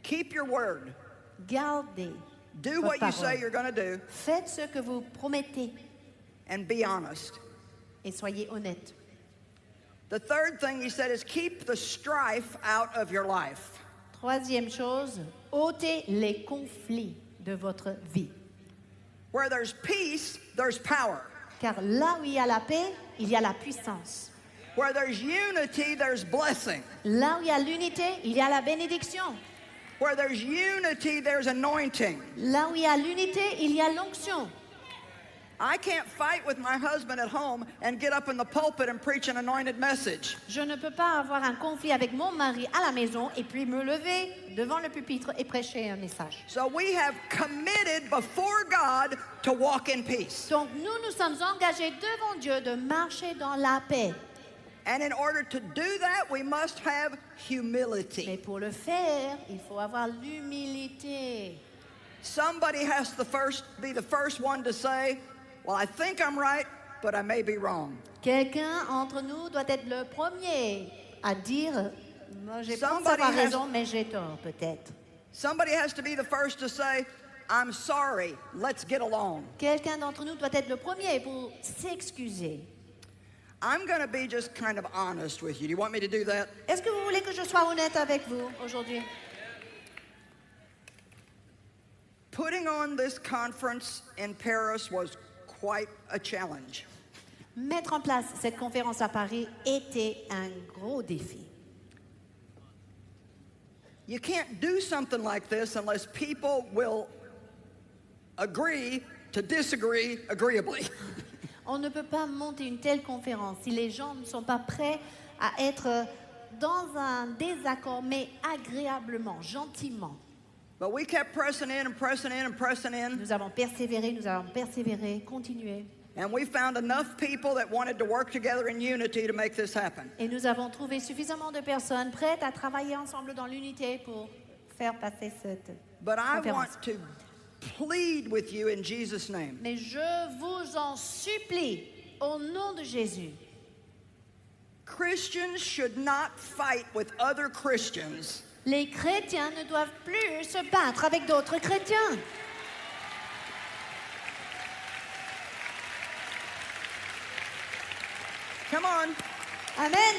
Speaker 1: Keep your word.
Speaker 2: Gardez
Speaker 1: Do
Speaker 2: votre
Speaker 1: what you say
Speaker 2: parole.
Speaker 1: you're going to do,
Speaker 2: Faites ce que vous promettez
Speaker 1: and be honest.
Speaker 2: et soyez honnête.
Speaker 1: The third thing he said is keep the strife out of your life.
Speaker 2: Troisième chose, ôtez les conflits de votre vie.
Speaker 1: Where there's peace, there's power.
Speaker 2: Car là où il y a la paix, il y a la puissance.
Speaker 1: Where there's unity, there's blessing.
Speaker 2: Là où il y a l'unité, il y a la bénédiction.
Speaker 1: Where there's unity, there's anointing.
Speaker 2: Là où il y a l'unité, il y a l'onction.
Speaker 1: I can't fight with my husband at home and get up in the pulpit and preach an anointed message.
Speaker 2: Je ne peux pas avoir un conflit avec mon mari à la maison et puis me lever devant le pupitre et prêcher un message.
Speaker 1: So we have committed before God to walk in peace.
Speaker 2: Donc nous sommes engagés devant Dieu de marcher dans la paix.
Speaker 1: And in order to do that, we must have
Speaker 2: Mais
Speaker 1: humility.
Speaker 2: pour le faire, il faut avoir l'humilité.
Speaker 1: Somebody has to be the first one to say, well, I think I'm right, but I may be wrong.
Speaker 2: Quelqu'un entre nous doit être le premier à dire moi je pense
Speaker 1: Somebody
Speaker 2: avoir
Speaker 1: has-
Speaker 2: raison, mais j'ai tort peut-être.
Speaker 1: Somebody has to be the first to say, I'm sorry, let's get along.
Speaker 2: Quelqu'un d'entre nous doit être le premier pour s'excuser.
Speaker 1: I'm going to be just kind of honest with you. Do you want me to do that?
Speaker 2: Est-ce que vous voulez que je sois honnête avec vous aujourd'hui?
Speaker 1: Putting on this conference in Paris was quite a challenge.
Speaker 2: Mettre en place cette conférence à Paris était un gros défi.
Speaker 1: You can't do something like this unless people will agree to disagree agreeably.
Speaker 2: On ne peut pas monter une telle conférence si les gens ne sont pas prêts à être dans un désaccord, mais agréablement, gentiment.
Speaker 1: But we kept pressing in and pressing in and pressing in.
Speaker 2: Nous avons persévéré, continué.
Speaker 1: And we found enough people that wanted to work together in unity to make this happen.
Speaker 2: Et nous avons trouvé suffisamment de personnes prêtes à travailler ensemble dans l'unité pour faire passer cette
Speaker 1: But I
Speaker 2: conférence.
Speaker 1: want to plead with you in Jesus' name.
Speaker 2: Mais je vous en supplie, au nom de Jésus,
Speaker 1: Christians should not fight with other Christians
Speaker 2: les chrétiens ne doivent plus se battre avec d'autres chrétiens.
Speaker 1: Come on.
Speaker 2: Amen.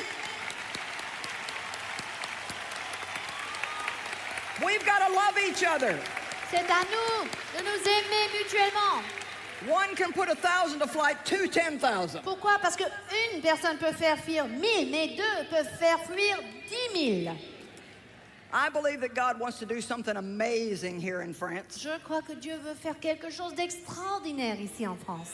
Speaker 1: We've got to love each other.
Speaker 2: C'est à nous de nous aimer mutuellement.
Speaker 1: One can put 1,000 to flight, two 10,000.
Speaker 2: Pourquoi? Parce qu'une personne peut faire fuir 1000, mais deux peuvent faire fuir 10 000.
Speaker 1: I believe that God wants to do something amazing here in France.
Speaker 2: Je crois que Dieu veut faire quelque chose d'extraordinaire ici en France.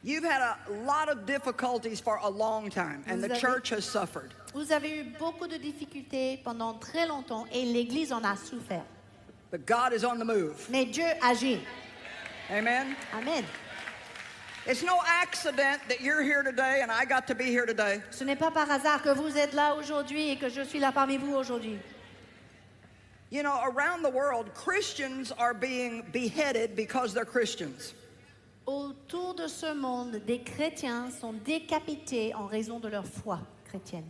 Speaker 1: You've had a lot of difficulties for a long time, and the
Speaker 2: Vous avez-
Speaker 1: church has suffered.
Speaker 2: Vous avez eu beaucoup de difficultés pendant très longtemps et l'Église en a souffert.
Speaker 1: But God is on the move.
Speaker 2: Mais Dieu agit.
Speaker 1: Amen?
Speaker 2: Amen.
Speaker 1: It's no accident that you're here today and I got to be here today.
Speaker 2: Ce n'est pas par hasard que vous êtes là aujourd'hui et que je suis là parmi vous aujourd'hui.
Speaker 1: You know, around the world, Christians are being beheaded because they're Christians.
Speaker 2: Autour de ce monde, des chrétiens sont décapités en raison de leur foi chrétienne.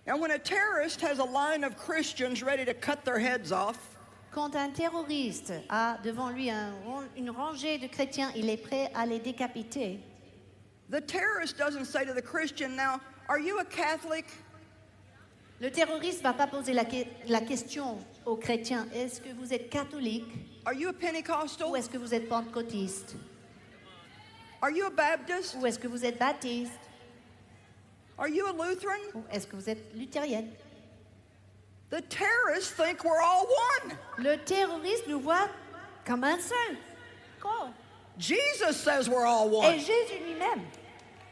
Speaker 1: And when a terrorist has a line of Christians ready to cut their heads off,
Speaker 2: Quand un terroriste a devant lui une rangée de chrétiens, il est prêt à les décapiter.
Speaker 1: the terrorist doesn't say to the Christian, now, are you a Catholic?
Speaker 2: Le terroriste ne va pas poser la question aux chrétiens, est-ce que vous êtes catholique
Speaker 1: Are you a Pentecostal?
Speaker 2: ou est-ce que vous êtes pentecôtiste
Speaker 1: Are you a Baptist?
Speaker 2: ou est-ce que vous êtes baptiste
Speaker 1: Are you a Lutheran?
Speaker 2: ou est-ce que vous êtes luthérienne?
Speaker 1: The terrorists think we're all one.
Speaker 2: Le terroriste nous voit comme un seul corps.
Speaker 1: Jesus says we're all
Speaker 2: Et
Speaker 1: one.
Speaker 2: Jésus lui-même,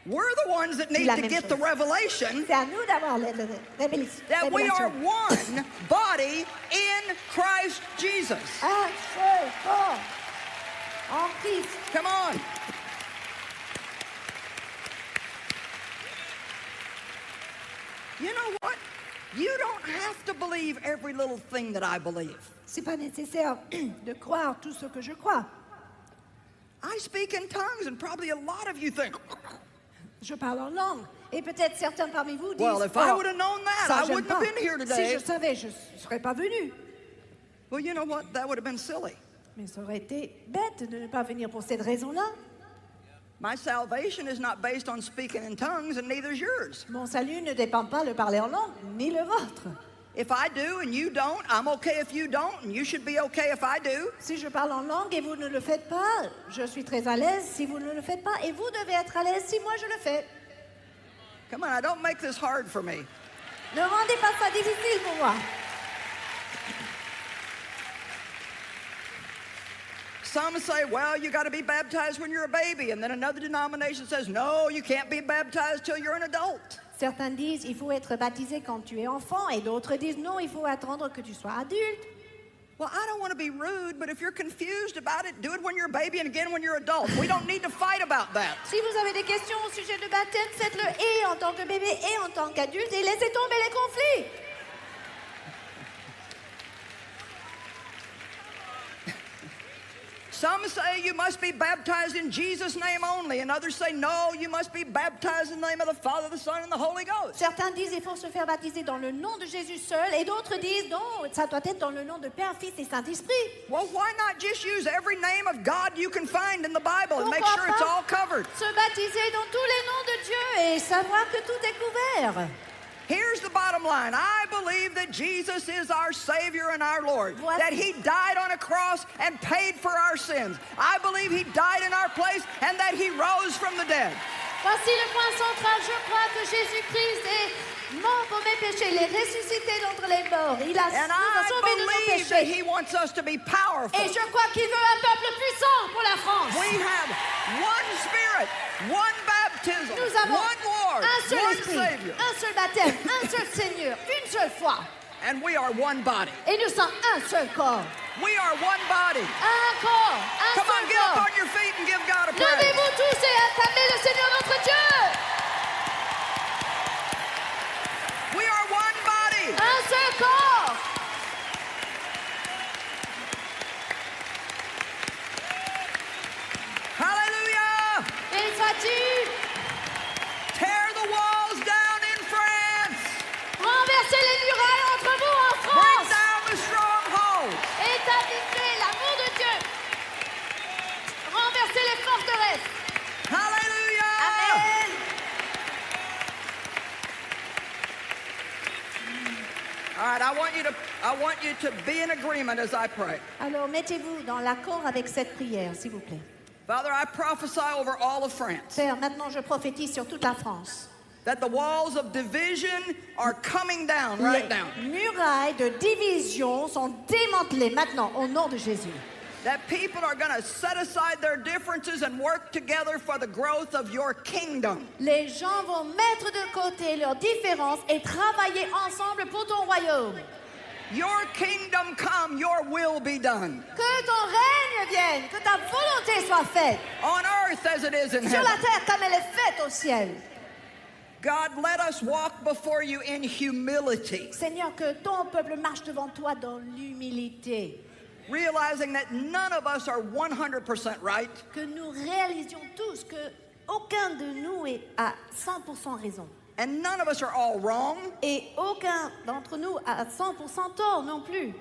Speaker 1: We're the ones that
Speaker 2: dit
Speaker 1: need
Speaker 2: la
Speaker 1: to
Speaker 2: même
Speaker 1: get the
Speaker 2: chose.
Speaker 1: revelation
Speaker 2: c'est à nous d'avoir la
Speaker 1: that we are
Speaker 2: révélation.
Speaker 1: one body in Christ Jesus.
Speaker 2: Un seul corps en Christ.
Speaker 1: Come on. You know what? You don't have to believe every little thing that I believe.
Speaker 2: C'est pas nécessaire de croire tout ce que je crois.
Speaker 1: I speak in tongues, and probably a lot of you think,
Speaker 2: Je parle en langue. Et peut-être certains parmi vous disent,
Speaker 1: well, if I would have known that,
Speaker 2: ça,
Speaker 1: I
Speaker 2: j'aime
Speaker 1: wouldn't have
Speaker 2: pas.
Speaker 1: been here
Speaker 2: Si
Speaker 1: today.
Speaker 2: je savais, je ne serais pas venu.
Speaker 1: Well, you know what? That would have been silly.
Speaker 2: Mais ça aurait été bête de ne pas venir pour cette raison-là.
Speaker 1: My salvation is not based on speaking in tongues, and neither is yours.
Speaker 2: Mon salut ne dépend pas de parler en langue, ni le vôtre.
Speaker 1: If I do and you don't, I'm okay if you don't, and you should be okay if I do.
Speaker 2: Si je parle en langue et vous ne le faites pas, je suis très à l'aise si vous ne le faites pas, et vous devez être à l'aise si moi je le fais.
Speaker 1: Come on, I don't make this hard for me.
Speaker 2: Ne rendez pas ça difficile pour moi.
Speaker 1: Some say, well, you got to be baptized when you're a baby, and then another denomination says, no, you can't be baptized till you're an adult.
Speaker 2: Certains disent il faut être baptisé quand tu es enfant, et d'autres disent non, il faut attendre que tu sois adulte.
Speaker 1: Well, I don't want to be rude, but if you're confused about it, do it when you're a baby and again when you're adult. We don't need to fight about that.
Speaker 2: Si vous avez des questions au sujet de baptême, faites-le et en tant que bébé et en tant qu'adulte, et laissez tomber les conflits.
Speaker 1: Some say you must be baptized in Jesus' name only, and others say, no, you must be baptized in the name of the Father, the Son, and the Holy Ghost.
Speaker 2: Certains disent il faut se faire baptiser dans le nom de Jésus seul, et d'autres disent non, ça doit être dans le nom de Père, Fils et Saint-Esprit.
Speaker 1: Well, why not just use every name of God you can find in the Bible and make
Speaker 2: Pourquoi
Speaker 1: sure it's
Speaker 2: pas
Speaker 1: all covered?
Speaker 2: Se baptiser dans tous les noms de Dieu et savoir que tout est couvert.
Speaker 1: Here's the bottom line. I believe that Jesus is our Savior and our Lord.
Speaker 2: What?
Speaker 1: That He died on a cross and paid for our sins. I believe He died in our place and that He rose from the dead.
Speaker 2: Voici le point central. Je crois que Jésus-Christ est mort pour mes péchés. Il est ressuscité d'entre les morts. Il a
Speaker 1: And
Speaker 2: nous a
Speaker 1: I
Speaker 2: sauvés de nos
Speaker 1: believe that
Speaker 2: péchés.
Speaker 1: He wants us to be powerful.
Speaker 2: Et je crois qu'il veut un peuple puissant pour la France.
Speaker 1: We have one Spirit, one baptism,
Speaker 2: Nous avons
Speaker 1: one Lord,
Speaker 2: un seul
Speaker 1: one
Speaker 2: esprit,
Speaker 1: Savior.
Speaker 2: un seul baptême, un seul Seigneur, une seule foi.
Speaker 1: And we are one body.
Speaker 2: Et nous sommes un seul corps.
Speaker 1: We are one body.
Speaker 2: Un corps, un
Speaker 1: Come on,
Speaker 2: seul
Speaker 1: get up
Speaker 2: corps.
Speaker 1: on your feet and give God a praise.
Speaker 2: Levez-vous tous et acclamez le Seigneur notre Dieu.
Speaker 1: We are one body.
Speaker 2: Un seul corps.
Speaker 1: Hallelujah.
Speaker 2: Béni sois-tu.
Speaker 1: Tear the walls down in France.
Speaker 2: Renversez les murailles entre vous en
Speaker 1: Bring
Speaker 2: France.
Speaker 1: down the strongholds.
Speaker 2: Établissez l'amour de Dieu. Renversez les forteresses.
Speaker 1: Hallelujah.
Speaker 2: Amen.
Speaker 1: All right, I want you to be in agreement as I pray.
Speaker 2: Alors mettez-vous dans l'accord avec cette prière, s'il vous plaît.
Speaker 1: Father, I prophesy over all of France
Speaker 2: Père, maintenant je prophétise sur toute la France.
Speaker 1: that the walls of division are coming down right
Speaker 2: Les
Speaker 1: now.
Speaker 2: murailles de division sont démantelées maintenant au nom de Jésus.
Speaker 1: That people are going to set aside their differences and work together for the growth of your kingdom.
Speaker 2: Les gens vont mettre de côté leurs différences et travailler ensemble pour ton royaume.
Speaker 1: Your kingdom come, your will be done.
Speaker 2: Que ton règne vienne, que ta volonté soit faite,
Speaker 1: On earth as it is in
Speaker 2: sur la
Speaker 1: heaven.
Speaker 2: terre comme elle est faite au ciel.
Speaker 1: God, let us walk before you in humility,
Speaker 2: Seigneur, que ton peuple marche devant toi dans l'humilité.
Speaker 1: realizing that none of us are 100% right,
Speaker 2: Que nous réalisions tous que aucun de nous est à 100% raison.
Speaker 1: and none of us are all wrong.
Speaker 2: Et aucun d'entre nous a 100% tort non plus.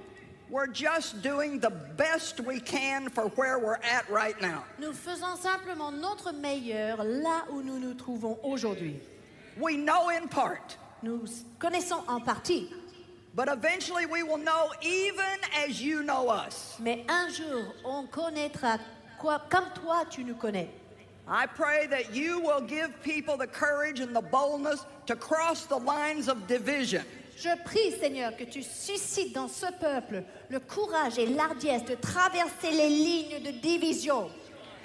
Speaker 1: We're just doing the best we can for where we're at right now.
Speaker 2: Nous faisons simplement notre meilleur là où nous nous trouvons aujourd'hui.
Speaker 1: We know in part,
Speaker 2: Nous connaissons en partie,
Speaker 1: but eventually we will know even as you know us.
Speaker 2: mais un jour on connaîtra quoi, comme toi tu nous connais.
Speaker 1: I pray that you will give people the courage and the boldness to cross the lines of division.
Speaker 2: Je prie, Seigneur, que tu suscites dans ce peuple le courage et l'ardiesse de traverser les lignes de division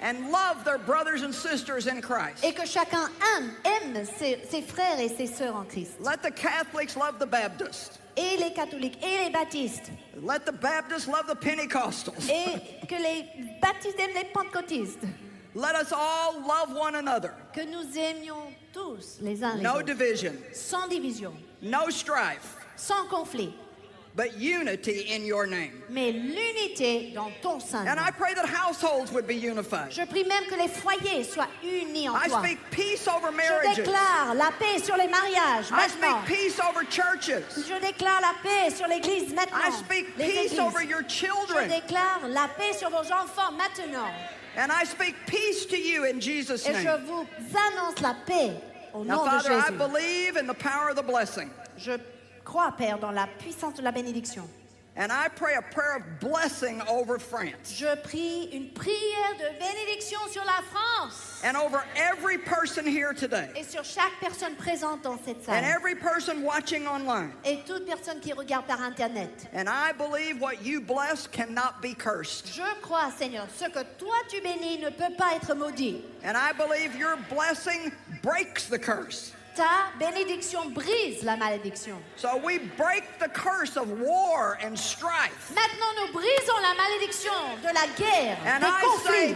Speaker 1: And love their brothers and sisters in Christ.
Speaker 2: et que chacun aime ses frères et ses sœurs en Christ.
Speaker 1: Let the Catholics love the Baptists.
Speaker 2: Et les catholiques et les baptistes.
Speaker 1: Let the Baptists love the Pentecostals.
Speaker 2: Et que les baptistes aiment les pentecôtistes.
Speaker 1: Let us all love one another.
Speaker 2: Que nous aimions tous les uns les
Speaker 1: No
Speaker 2: autres.
Speaker 1: division,
Speaker 2: Sans division,
Speaker 1: no strife,
Speaker 2: sans conflit,
Speaker 1: but unity in your name.
Speaker 2: mais l'unité dans ton sein.
Speaker 1: And I pray that households would be unified.
Speaker 2: Je prie même que les foyers soient unis en
Speaker 1: I
Speaker 2: toi.
Speaker 1: speak peace over
Speaker 2: Je
Speaker 1: marriages.
Speaker 2: déclare la paix sur les mariages
Speaker 1: I
Speaker 2: maintenant.
Speaker 1: speak peace over churches.
Speaker 2: Je déclare la paix sur l'église maintenant.
Speaker 1: I speak
Speaker 2: Les
Speaker 1: peace
Speaker 2: églises.
Speaker 1: over your
Speaker 2: Je
Speaker 1: children.
Speaker 2: déclare la paix sur vos enfants maintenant.
Speaker 1: And I speak peace to you in Jesus'
Speaker 2: Et je
Speaker 1: name.
Speaker 2: vous annonce la paix au
Speaker 1: Now,
Speaker 2: nom de
Speaker 1: Father, I
Speaker 2: Jésus.
Speaker 1: believe in the power of the blessing.
Speaker 2: Je crois, Père, dans la puissance de la bénédiction.
Speaker 1: And I pray a prayer of blessing over France
Speaker 2: Je prie une prière de bénédiction sur la France
Speaker 1: and over every person here today
Speaker 2: et sur chaque personne présente dans cette
Speaker 1: and
Speaker 2: salle
Speaker 1: every person watching online.
Speaker 2: et toute personne qui regarde par Internet.
Speaker 1: And I believe what you bless cannot be cursed.
Speaker 2: Je crois, Seigneur, ce que toi tu bénis ne peut pas être maudit.
Speaker 1: And I believe your blessing breaks the curse.
Speaker 2: Ta bénédiction brise la malédiction.
Speaker 1: So we break the curse of war and strife.
Speaker 2: Maintenant, nous brisons la malédiction de la guerre,
Speaker 1: And
Speaker 2: des
Speaker 1: I say,
Speaker 2: conflits.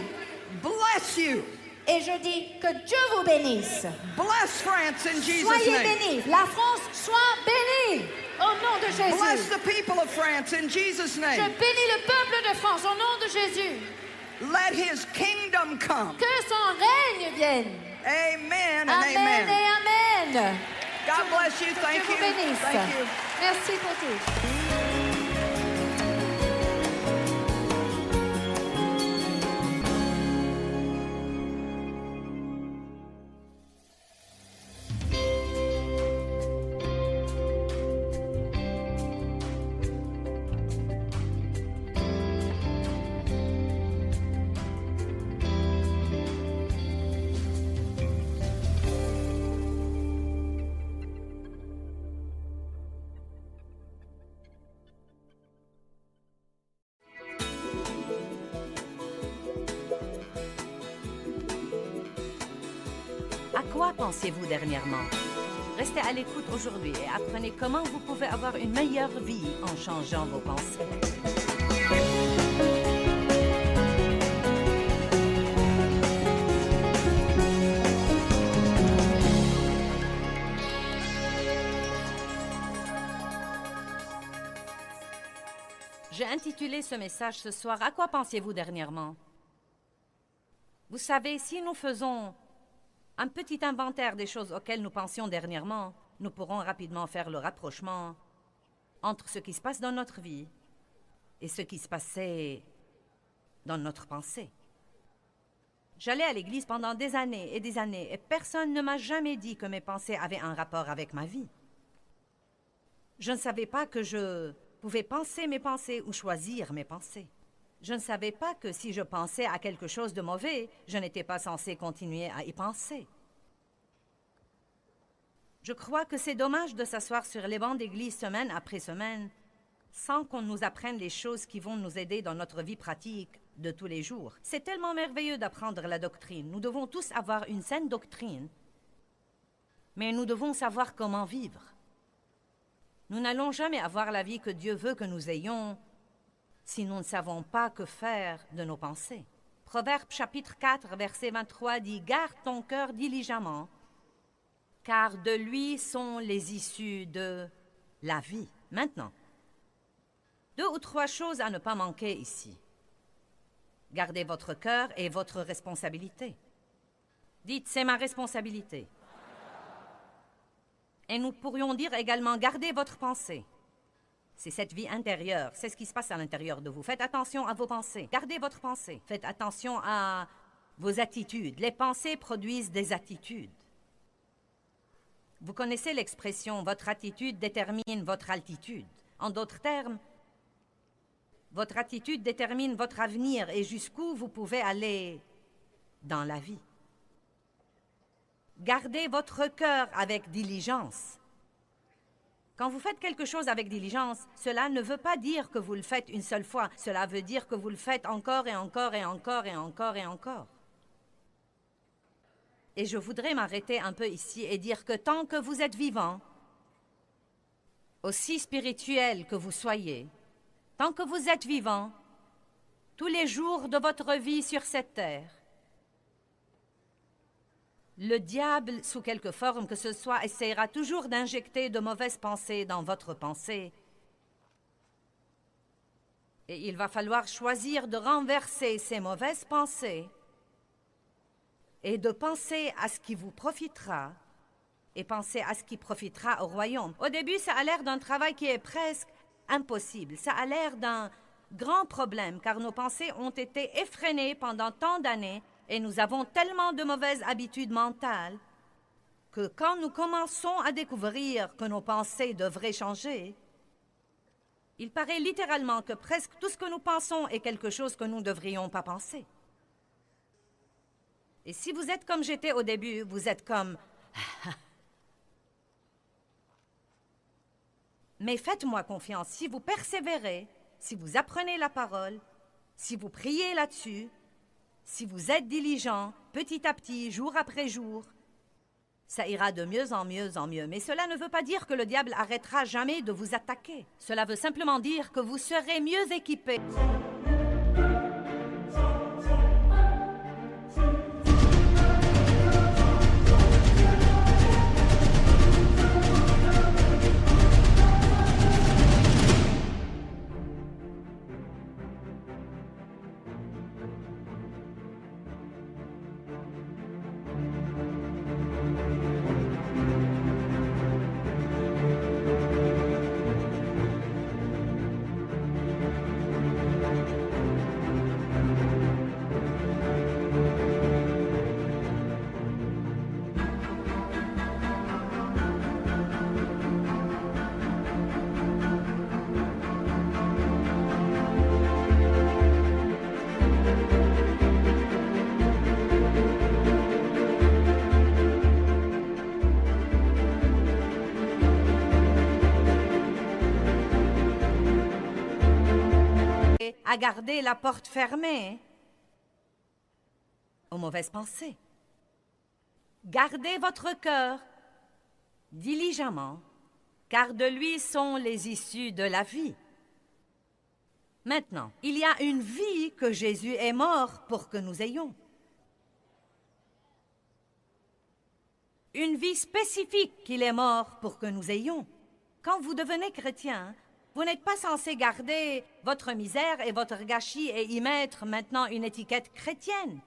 Speaker 1: bless you.
Speaker 2: Et je dis que Dieu vous bénisse.
Speaker 1: Bless France in Jesus'
Speaker 2: Soyez
Speaker 1: name.
Speaker 2: bénis. La France soit bénie. Au nom de
Speaker 1: Bless
Speaker 2: Jésus.
Speaker 1: the people of France in Jesus'
Speaker 2: Je
Speaker 1: name.
Speaker 2: bénis le peuple de France au nom de Jésus.
Speaker 1: Let his kingdom come.
Speaker 2: Que son règne vienne.
Speaker 1: Amen and
Speaker 2: Amen
Speaker 1: amen.
Speaker 2: et Amen.
Speaker 1: God bless you.
Speaker 2: Que
Speaker 1: Thank
Speaker 2: Dieu
Speaker 1: you.
Speaker 2: vous bénisse.
Speaker 1: Thank you.
Speaker 2: Merci pour tout.
Speaker 3: quoi pensiez-vous dernièrement? Restez à l'écoute aujourd'hui et apprenez comment vous pouvez avoir une meilleure vie en changeant vos pensées. J'ai intitulé ce message ce soir « À quoi pensiez-vous dernièrement ?» Vous savez, si nous faisons un petit inventaire des choses auxquelles nous pensions dernièrement, nous pourrons rapidement faire le rapprochement entre ce qui se passe dans notre vie et ce qui se passait dans notre pensée. J'allais à l'église pendant des années et personne ne m'a jamais dit que mes pensées avaient un rapport avec ma vie. Je ne savais pas que je pouvais penser mes pensées ou choisir mes pensées. Je ne savais pas que si je pensais à quelque chose de mauvais, je n'étais pas censé continuer à y penser. Je crois que c'est dommage de s'asseoir sur les bancs d'église semaine après semaine sans qu'on nous apprenne les choses qui vont nous aider dans notre vie pratique de tous les jours. C'est tellement merveilleux d'apprendre la doctrine. Nous devons tous avoir une saine doctrine, mais nous devons savoir comment vivre. Nous n'allons jamais avoir la vie que Dieu veut que nous ayons si nous ne savons pas que faire de nos pensées. Proverbe chapitre 4, verset 23 dit « Garde ton cœur diligemment, car de lui sont les issues de la vie. » Maintenant, 2 ou 3 choses à ne pas manquer ici. Gardez votre cœur et votre responsabilité. Dites « C'est ma responsabilité. » Et nous pourrions dire également, gardez votre pensée. C'est cette vie intérieure, c'est ce qui se passe à l'intérieur de vous. Faites attention à vos pensées, gardez votre pensée. Faites attention à vos attitudes. Les pensées produisent des attitudes. Vous connaissez l'expression « votre attitude détermine votre altitude ». En d'autres termes, votre attitude détermine votre avenir et jusqu'où vous pouvez aller dans la vie. Gardez votre cœur avec diligence. Quand vous faites quelque chose avec diligence, cela ne veut pas dire que vous le faites une seule fois. Cela veut dire que vous le faites encore et encore et encore et encore et encore. Et je voudrais m'arrêter un peu ici et dire que tant que vous êtes vivant, aussi spirituel que vous soyez, tant que vous êtes vivant, tous les jours de votre vie sur cette terre, le diable, sous quelque forme que ce soit, essaiera toujours d'injecter de mauvaises pensées dans votre pensée. Et il va falloir choisir de renverser ces mauvaises pensées et de penser à ce qui vous profitera et penser à ce qui profitera au royaume. Au début, ça a l'air d'un travail qui est presque impossible. Ça a l'air d'un grand problème car nos pensées ont été effrénées pendant tant d'années. Et nous avons tellement de mauvaises habitudes mentales que quand nous commençons à découvrir que nos pensées devraient changer, il paraît littéralement que presque tout ce que nous pensons est quelque chose que nous ne devrions pas penser. Et si vous êtes comme j'étais au début, vous êtes comme... Mais faites-moi confiance, si vous persévérez, si vous apprenez la parole, si vous priez là-dessus, si vous êtes diligent, petit à petit, jour après jour, ça ira de mieux en mieux en mieux. Mais cela ne veut pas dire que le diable arrêtera jamais de vous attaquer. Cela veut simplement dire que vous serez mieux équipés. À garder la porte fermée aux mauvaises pensées. Gardez votre cœur diligemment, car de lui sont les issues de la vie. Maintenant, il y a une vie que Jésus est mort pour que nous ayons. Une vie spécifique qu'il est mort pour que nous ayons. Quand vous devenez chrétien, vous n'êtes pas censé garder votre misère et votre gâchis et y mettre maintenant une étiquette chrétienne.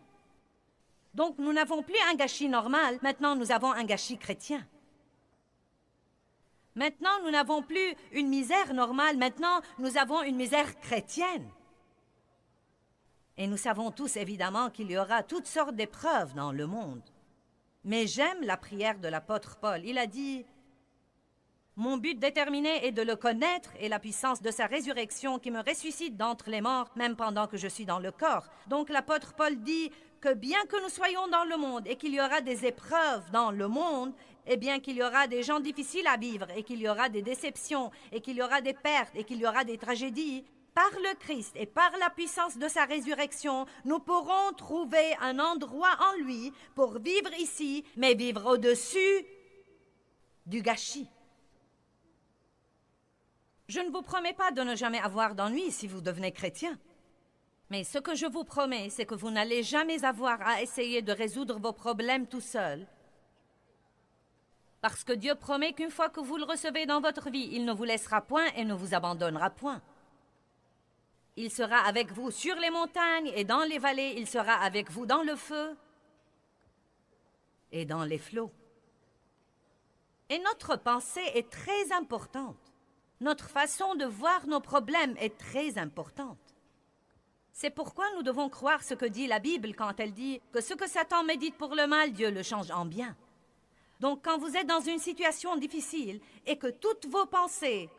Speaker 3: Donc nous n'avons plus un gâchis normal, maintenant nous avons un gâchis chrétien. Maintenant nous n'avons plus une misère normale, maintenant nous avons une misère chrétienne. Et nous savons tous évidemment qu'il y aura toutes sortes d'épreuves dans le monde. Mais j'aime la prière de l'apôtre Paul. Il a dit « Mon but déterminé est de le connaître et la puissance de sa résurrection qui me ressuscite d'entre les morts, même pendant que je suis dans le corps. » Donc l'apôtre Paul dit que bien que nous soyons dans le monde et qu'il y aura des épreuves dans le monde, et bien qu'il y aura des gens difficiles à vivre et qu'il y aura des déceptions et qu'il y aura des pertes et qu'il y aura des tragédies, par le Christ et par la puissance de sa résurrection, nous pourrons trouver un endroit en lui pour vivre ici, mais vivre au-dessus du gâchis. Je ne vous promets pas de ne jamais avoir d'ennui si vous devenez chrétien. Mais ce que je vous promets, c'est que vous n'allez jamais avoir à essayer de résoudre vos problèmes tout seul. Parce que Dieu promet qu'une fois que vous le recevez dans votre vie, il ne vous laissera point et ne vous abandonnera point. Il sera avec vous sur les montagnes et dans les vallées, il sera avec vous dans le feu et dans les flots. Et notre pensée est très importante. Notre façon de voir nos problèmes est très importante. C'est pourquoi nous devons croire ce que dit la Bible quand elle dit que ce que Satan médite pour le mal, Dieu le change en bien. Donc quand vous êtes dans une situation difficile et que toutes vos pensées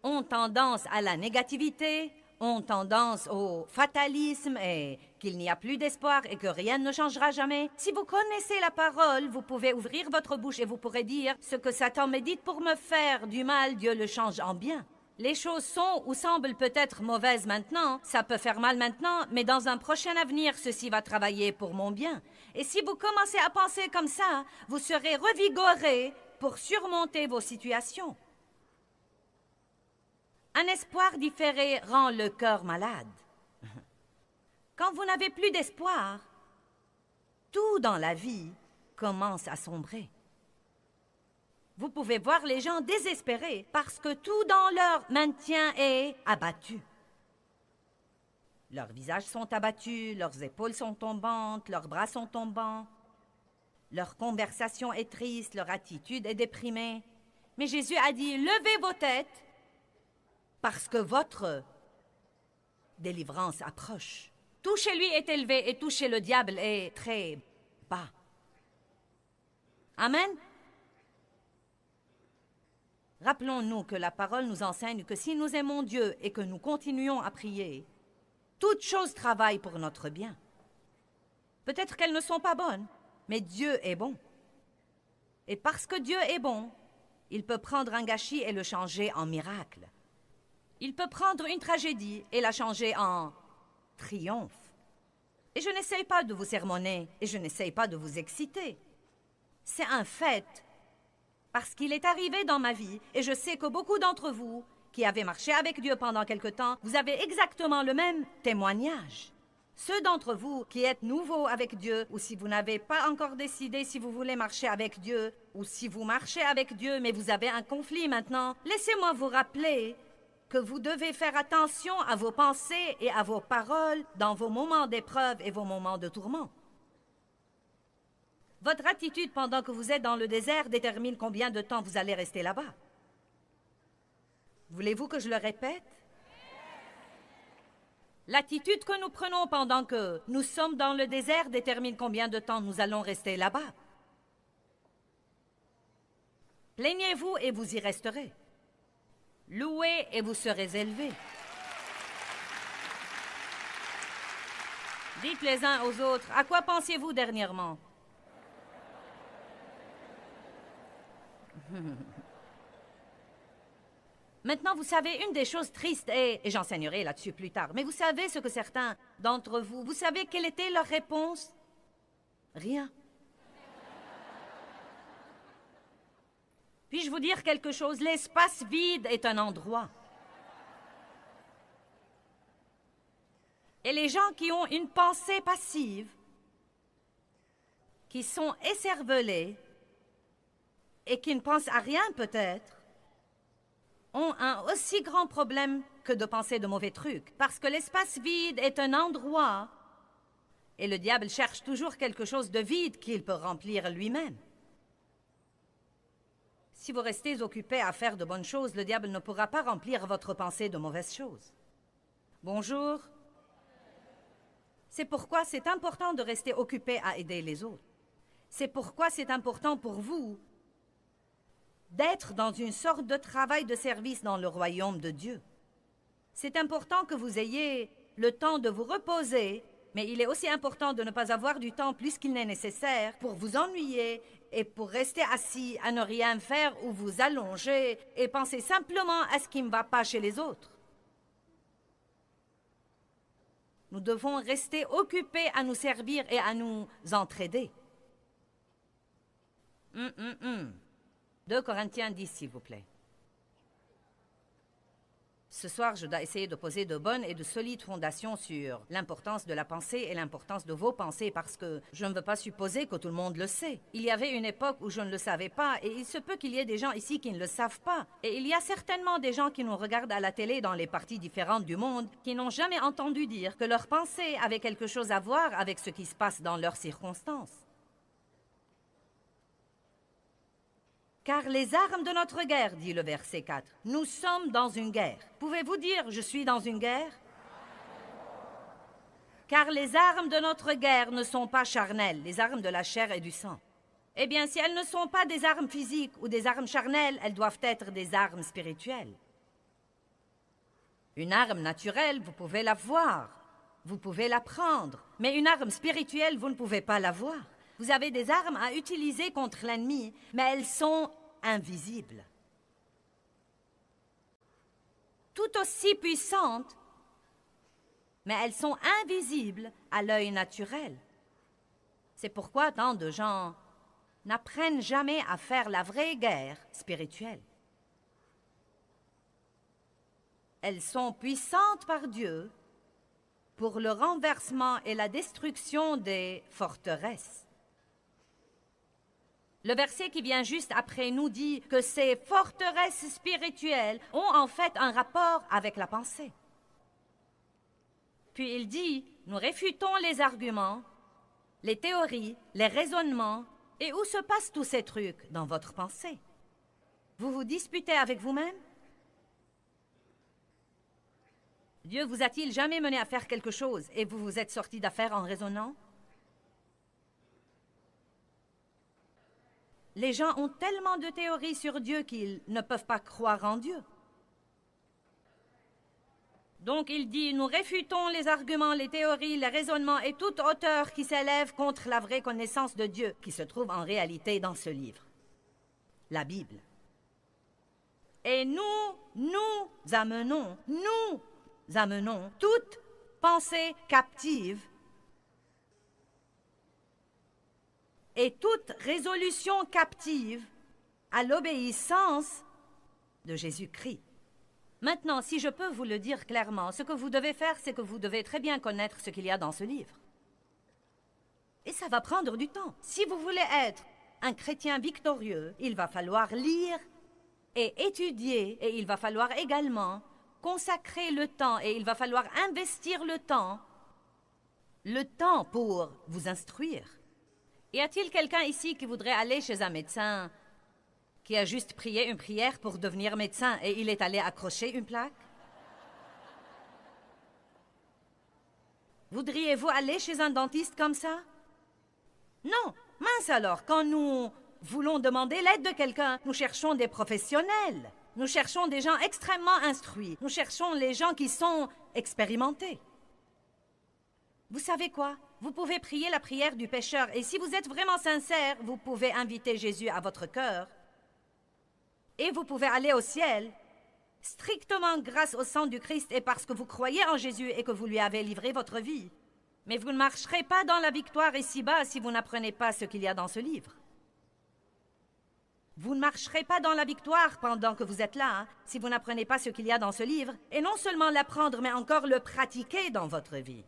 Speaker 3: ont tendance à la négativité, ont tendance au fatalisme et qu'il n'y a plus d'espoir et que rien ne changera jamais, si vous connaissez la parole, vous pouvez ouvrir votre bouche et vous pourrez dire « Ce que Satan médite pour me faire du mal, Dieu le change en bien. » Les choses sont ou semblent peut-être mauvaises maintenant, ça peut faire mal maintenant, mais dans un prochain avenir, ceci va travailler pour mon bien. Et si vous commencez à penser comme ça, vous serez revigoré pour surmonter vos situations. Un espoir différé rend le cœur malade. Quand vous n'avez plus d'espoir, tout dans la vie commence à sombrer. Vous pouvez voir les gens désespérés parce que tout dans leur maintien est abattu. Leurs visages sont abattus, leurs épaules sont tombantes, leurs bras sont tombants. Leur conversation est triste, leur attitude est déprimée. Mais Jésus a dit, levez vos têtes parce que votre délivrance approche. Tout chez lui est élevé et tout chez le diable est très bas. Amen. Rappelons-nous que la parole nous enseigne que si nous aimons Dieu et que nous continuons à prier, toutes choses travaillent pour notre bien. Peut-être qu'elles ne sont pas bonnes, mais Dieu est bon. Et parce que Dieu est bon, il peut prendre un gâchis et le changer en miracle. Il peut prendre une tragédie et la changer en triomphe. Et je n'essaye pas de vous sermonner et je n'essaye pas de vous exciter. C'est un fait. Parce qu'il est arrivé dans ma vie, et je sais que beaucoup d'entre vous, qui avez marché avec Dieu pendant quelque temps, vous avez exactement le même témoignage. Ceux d'entre vous qui êtes nouveaux avec Dieu, ou si vous n'avez pas encore décidé si vous voulez marcher avec Dieu, ou si vous marchez avec Dieu mais vous avez un conflit maintenant, laissez-moi vous rappeler que vous devez faire attention à vos pensées et à vos paroles dans vos moments d'épreuve et vos moments de tourment. Votre attitude pendant que vous êtes dans le désert détermine combien de temps vous allez rester là-bas. Voulez-vous que je le répète? L'attitude que nous prenons pendant que nous sommes dans le désert détermine combien de temps nous allons rester là-bas. Plaignez-vous et vous y resterez. Louez et vous serez élevés. Dites les uns aux autres, à quoi pensiez-vous dernièrement? Maintenant, vous savez, une des choses tristes est, et j'enseignerai là-dessus plus tard, mais vous savez ce que certains d'entre vous, vous savez quelle était leur réponse? Rien. Puis-je vous dire quelque chose? L'espace vide est un endroit. Et les gens qui ont une pensée passive, qui sont écervelés et qui ne pensent à rien peut-être, ont un aussi grand problème que de penser de mauvais trucs. Parce que l'espace vide est un endroit et le diable cherche toujours quelque chose de vide qu'il peut remplir lui-même. Si vous restez occupé à faire de bonnes choses, le diable ne pourra pas remplir votre pensée de mauvaises choses. Bonjour. C'est pourquoi c'est important de rester occupé à aider les autres. C'est pourquoi c'est important pour vous d'être dans une sorte de travail de service dans le royaume de Dieu. C'est important que vous ayez le temps de vous reposer, mais il est aussi important de ne pas avoir du temps plus qu'il n'est nécessaire pour vous ennuyer et pour rester assis à ne rien faire ou vous allonger et penser simplement à ce qui ne va pas chez les autres. Nous devons rester occupés à nous servir et à nous entraider. 2 Corinthiens 10, s'il vous plaît. Ce soir, je dois essayer de poser de bonnes et de solides fondations sur l'importance de la pensée et l'importance de vos pensées parce que je ne veux pas supposer que tout le monde le sait. Il y avait une époque où je ne le savais pas et il se peut qu'il y ait des gens ici qui ne le savent pas. Et il y a certainement des gens qui nous regardent à la télé dans les parties différentes du monde qui n'ont jamais entendu dire que leurs pensées avaient quelque chose à voir avec ce qui se passe dans leurs circonstances. Car les armes de notre guerre, dit le verset 4, nous sommes dans une guerre. Pouvez-vous dire « je suis dans une guerre » ? Car les armes de notre guerre ne sont pas charnelles, les armes de la chair et du sang. Eh bien, si elles ne sont pas des armes physiques ou des armes charnelles, elles doivent être des armes spirituelles. Une arme naturelle, vous pouvez la voir, vous pouvez la prendre, mais une arme spirituelle, vous ne pouvez pas la voir. Vous avez des armes à utiliser contre l'ennemi, mais elles sont invisibles. Tout aussi puissantes, mais elles sont invisibles à l'œil naturel. C'est pourquoi tant de gens n'apprennent jamais à faire la vraie guerre spirituelle. Elles sont puissantes par Dieu pour le renversement et la destruction des forteresses. Le verset qui vient juste après nous dit que ces forteresses spirituelles ont en fait un rapport avec la pensée. Puis il dit, nous réfutons les arguments, les théories, les raisonnements. Et où se passent tous ces trucs dans votre pensée? Vous vous disputez avec vous-même? Dieu vous a-t-il jamais mené à faire quelque chose et vous vous êtes sorti d'affaire en raisonnant? Les gens ont tellement de théories sur Dieu qu'ils ne peuvent pas croire en Dieu. Donc il dit, nous réfutons les arguments, les théories, les raisonnements et toute hauteur qui s'élève contre la vraie connaissance de Dieu, qui se trouve en réalité dans ce livre, la Bible. Et nous amenons toute pensée captive et toute résolution captive à l'obéissance de Jésus-Christ. Maintenant, si je peux vous le dire clairement, ce que vous devez faire, c'est que vous devez très bien connaître ce qu'il y a dans ce livre. Et ça va prendre du temps. Si vous voulez être un chrétien victorieux, il va falloir lire et étudier, et il va falloir également consacrer le temps, et il va falloir investir le temps pour vous instruire. Y a-t-il quelqu'un ici qui voudrait aller chez un médecin qui a juste prié une prière pour devenir médecin et il est allé accrocher une plaque? Voudriez-vous aller chez un dentiste comme ça? Non. Mince alors, quand nous voulons demander l'aide de quelqu'un, nous cherchons des professionnels. Nous cherchons des gens extrêmement instruits. Nous cherchons les gens qui sont expérimentés. Vous savez quoi? Vous pouvez prier la prière du pécheur et si vous êtes vraiment sincère, vous pouvez inviter Jésus à votre cœur et vous pouvez aller au ciel strictement grâce au sang du Christ et parce que vous croyez en Jésus et que vous lui avez livré votre vie. Mais vous ne marcherez pas dans la victoire ici-bas si vous n'apprenez pas ce qu'il y a dans ce livre. Vous ne marcherez pas dans la victoire pendant que vous êtes là, hein, si vous n'apprenez pas ce qu'il y a dans ce livre, et non seulement l'apprendre, mais encore le pratiquer dans votre vie.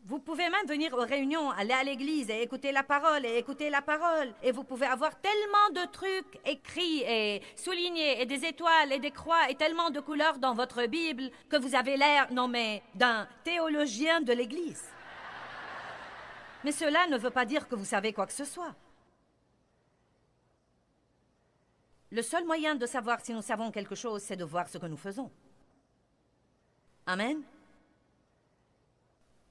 Speaker 3: Vous pouvez même venir aux réunions, aller à l'église et écouter la parole et écouter la parole. Et vous pouvez avoir tellement de trucs écrits et soulignés et des étoiles et des croix et tellement de couleurs dans votre Bible que vous avez l'air, non mais, d'un théologien de l'église. Mais cela ne veut pas dire que vous savez quoi que ce soit. Le seul moyen de savoir si nous savons quelque chose, c'est de voir ce que nous faisons. Amen.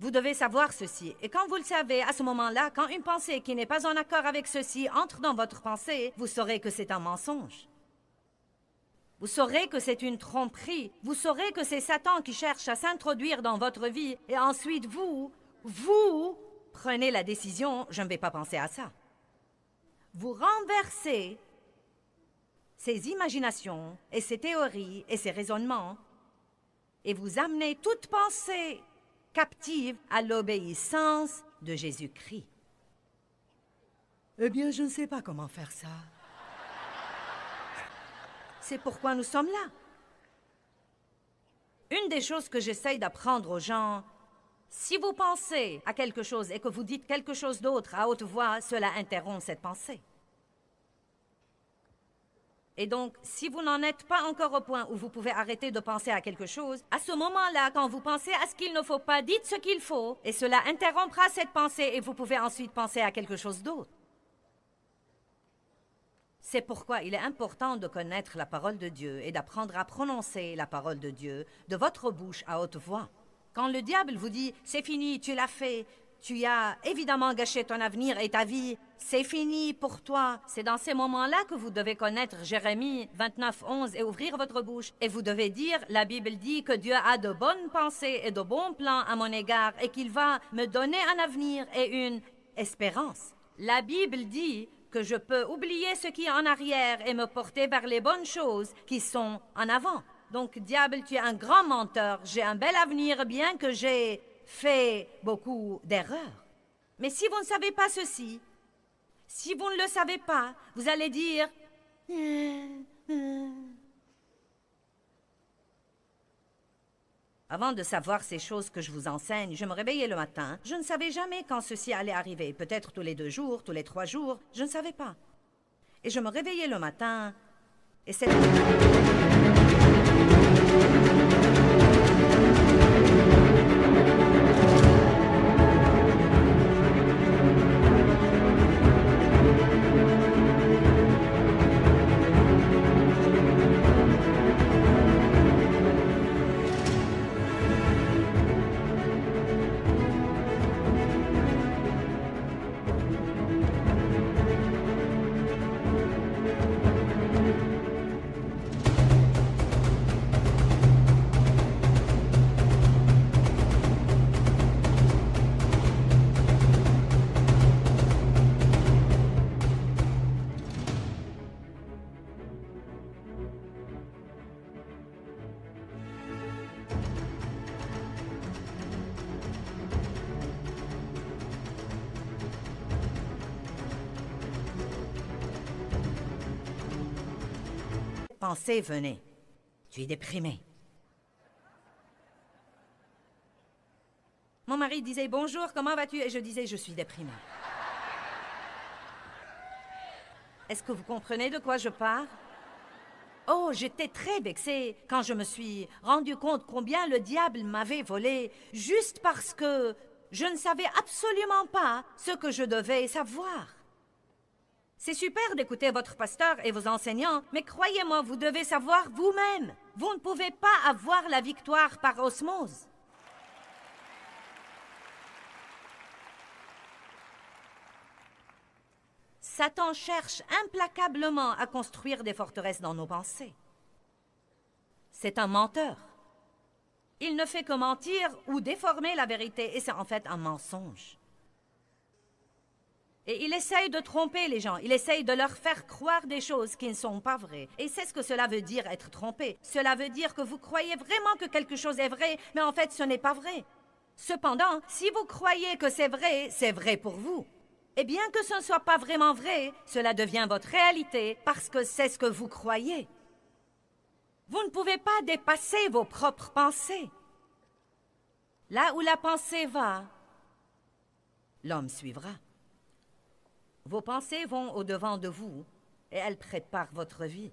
Speaker 3: Vous devez savoir ceci, et quand vous le savez, à ce moment-là, quand une pensée qui n'est pas en accord avec ceci entre dans votre pensée, vous saurez que c'est un mensonge. Vous saurez que c'est une tromperie. Vous saurez que c'est Satan qui cherche à s'introduire dans votre vie, et ensuite vous prenez la décision, je ne vais pas penser à ça. Vous renversez ces imaginations, et ces théories, et ces raisonnements, et vous amenez toute pensée captive à l'obéissance de Jésus-Christ. Eh bien, je ne sais pas comment faire ça. C'est pourquoi nous sommes là. Une des choses que j'essaye d'apprendre aux gens, si vous pensez à quelque chose et que vous dites quelque chose d'autre à haute voix, cela interrompt cette pensée. Et donc, si vous n'en êtes pas encore au point où vous pouvez arrêter de penser à quelque chose, à ce moment-là, quand vous pensez à ce qu'il ne faut pas, dites ce qu'il faut, et cela interrompra cette pensée et vous pouvez ensuite penser à quelque chose d'autre. C'est pourquoi il est important de connaître la parole de Dieu et d'apprendre à prononcer la parole de Dieu de votre bouche à haute voix. Quand le diable vous dit « c'est fini, tu l'as fait », tu as évidemment gâché ton avenir et ta vie. C'est fini pour toi. C'est dans ces moments-là que vous devez connaître Jérémie 29:11 et ouvrir votre bouche. Et vous devez dire, la Bible dit que Dieu a de bonnes pensées et de bons plans à mon égard et qu'il va me donner un avenir et une espérance. La Bible dit que je peux oublier ce qui est en arrière et me porter vers les bonnes choses qui sont en avant. Donc, diable, tu es un grand menteur. J'ai un bel avenir, bien que j'ai fait beaucoup d'erreurs. Mais si vous ne savez pas ceci, si vous ne le savez pas, vous allez dire Avant de savoir ces choses que je vous enseigne, je me réveillais le matin. Je ne savais jamais quand ceci allait arriver. Peut-être tous les 2 jours, tous les 3 jours. Je ne savais pas. Et je me réveillais le matin, et c'était... Pensée venait. Tu es déprimé. Mon mari disait « Bonjour, comment vas-tu » et je disais « Je suis déprimée ». Est-ce que vous comprenez de quoi je parle? Oh, j'étais très vexée quand je me suis rendu compte combien le diable m'avait volé juste parce que je ne savais absolument pas ce que je devais savoir. C'est super d'écouter votre pasteur et vos enseignants, mais croyez-moi, vous devez savoir vous-même. Vous ne pouvez pas avoir la victoire par osmose. Satan cherche implacablement à construire des forteresses dans nos pensées. C'est un menteur. Il ne fait que mentir ou déformer la vérité, et c'est en fait un mensonge. Et il essaye de tromper les gens, il essaye de leur faire croire des choses qui ne sont pas vraies. Et c'est ce que cela veut dire, être trompé. Cela veut dire que vous croyez vraiment que quelque chose est vrai, mais en fait, ce n'est pas vrai. Cependant, si vous croyez que c'est vrai pour vous. Et bien que ce ne soit pas vraiment vrai, cela devient votre réalité parce que c'est ce que vous croyez. Vous ne pouvez pas dépasser vos propres pensées. Là où la pensée va, l'homme suivra. Vos pensées vont au-devant de vous et elles préparent votre vie.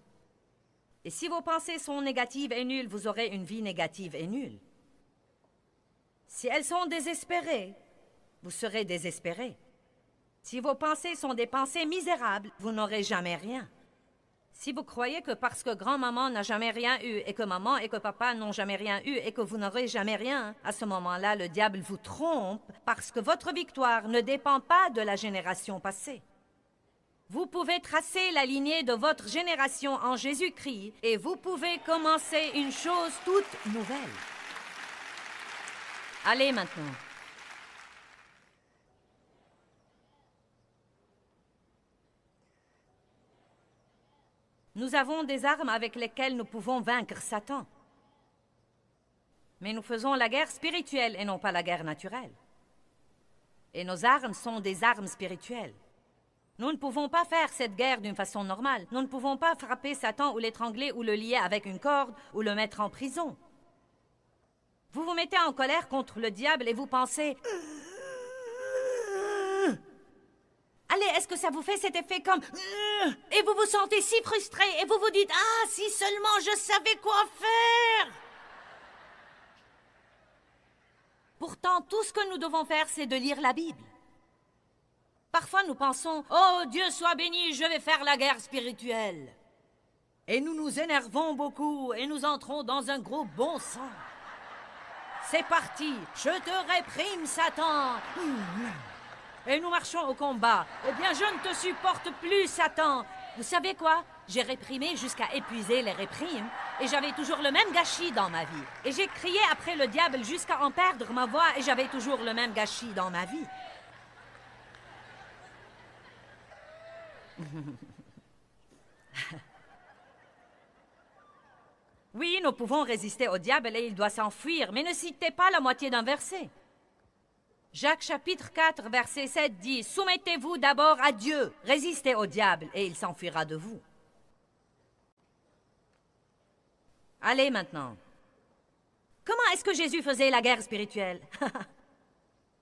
Speaker 3: Et si vos pensées sont négatives et nulles, vous aurez une vie négative et nulle. Si elles sont désespérées, vous serez désespéré. Si vos pensées sont des pensées misérables, vous n'aurez jamais rien. Si vous croyez que parce que grand-maman n'a jamais rien eu et que maman et que papa n'ont jamais rien eu et que vous n'aurez jamais rien, à ce moment-là, le diable vous trompe parce que votre victoire ne dépend pas de la génération passée. Vous pouvez tracer la lignée de votre génération en Jésus-Christ et vous pouvez commencer une chose toute nouvelle. Allez maintenant. Nous avons des armes avec lesquelles nous pouvons vaincre Satan. Mais nous faisons la guerre spirituelle et non pas la guerre naturelle. Et nos armes sont des armes spirituelles. Nous ne pouvons pas faire cette guerre d'une façon normale. Nous ne pouvons pas frapper Satan ou l'étrangler ou le lier avec une corde ou le mettre en prison. Vous vous mettez en colère contre le diable et vous pensez... Allez, est-ce que ça vous fait cet effet comme... Et vous vous sentez si frustré et vous vous dites... Ah, si seulement je savais quoi faire! Pourtant, tout ce que nous devons faire, c'est de lire la Bible. Parfois, nous pensons... Oh, Dieu soit béni, je vais faire la guerre spirituelle. Et nous nous énervons beaucoup et nous entrons dans un gros bon sens. C'est parti, je te réprime, Satan. Et nous marchons au combat. Eh bien, je ne te supporte plus, Satan. Vous savez quoi? J'ai réprimé jusqu'à épuiser les réprimes et j'avais toujours le même gâchis dans ma vie. Et j'ai crié après le diable jusqu'à en perdre ma voix et j'avais toujours le même gâchis dans ma vie. Oui, nous pouvons résister au diable et il doit s'enfuir, mais ne citez pas la moitié d'un verset. Jacques chapitre 4, verset 7 dit « Soumettez-vous d'abord à Dieu, résistez au diable et il s'enfuira de vous. » Allez maintenant. Comment est-ce que Jésus faisait la guerre spirituelle?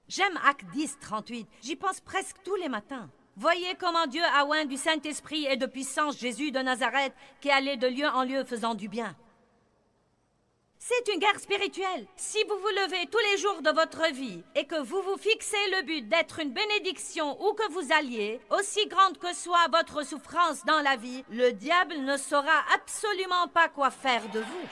Speaker 3: J'aime Actes 10, 38. J'y pense presque tous les matins. Voyez comment Dieu a oint du Saint-Esprit et de puissance Jésus de Nazareth qui allait de lieu en lieu faisant du bien. C'est une guerre spirituelle. Si vous vous levez tous les jours de votre vie et que vous vous fixez le but d'être une bénédiction où que vous alliez, aussi grande que soit votre souffrance dans la vie, le diable ne saura absolument pas quoi faire de vous.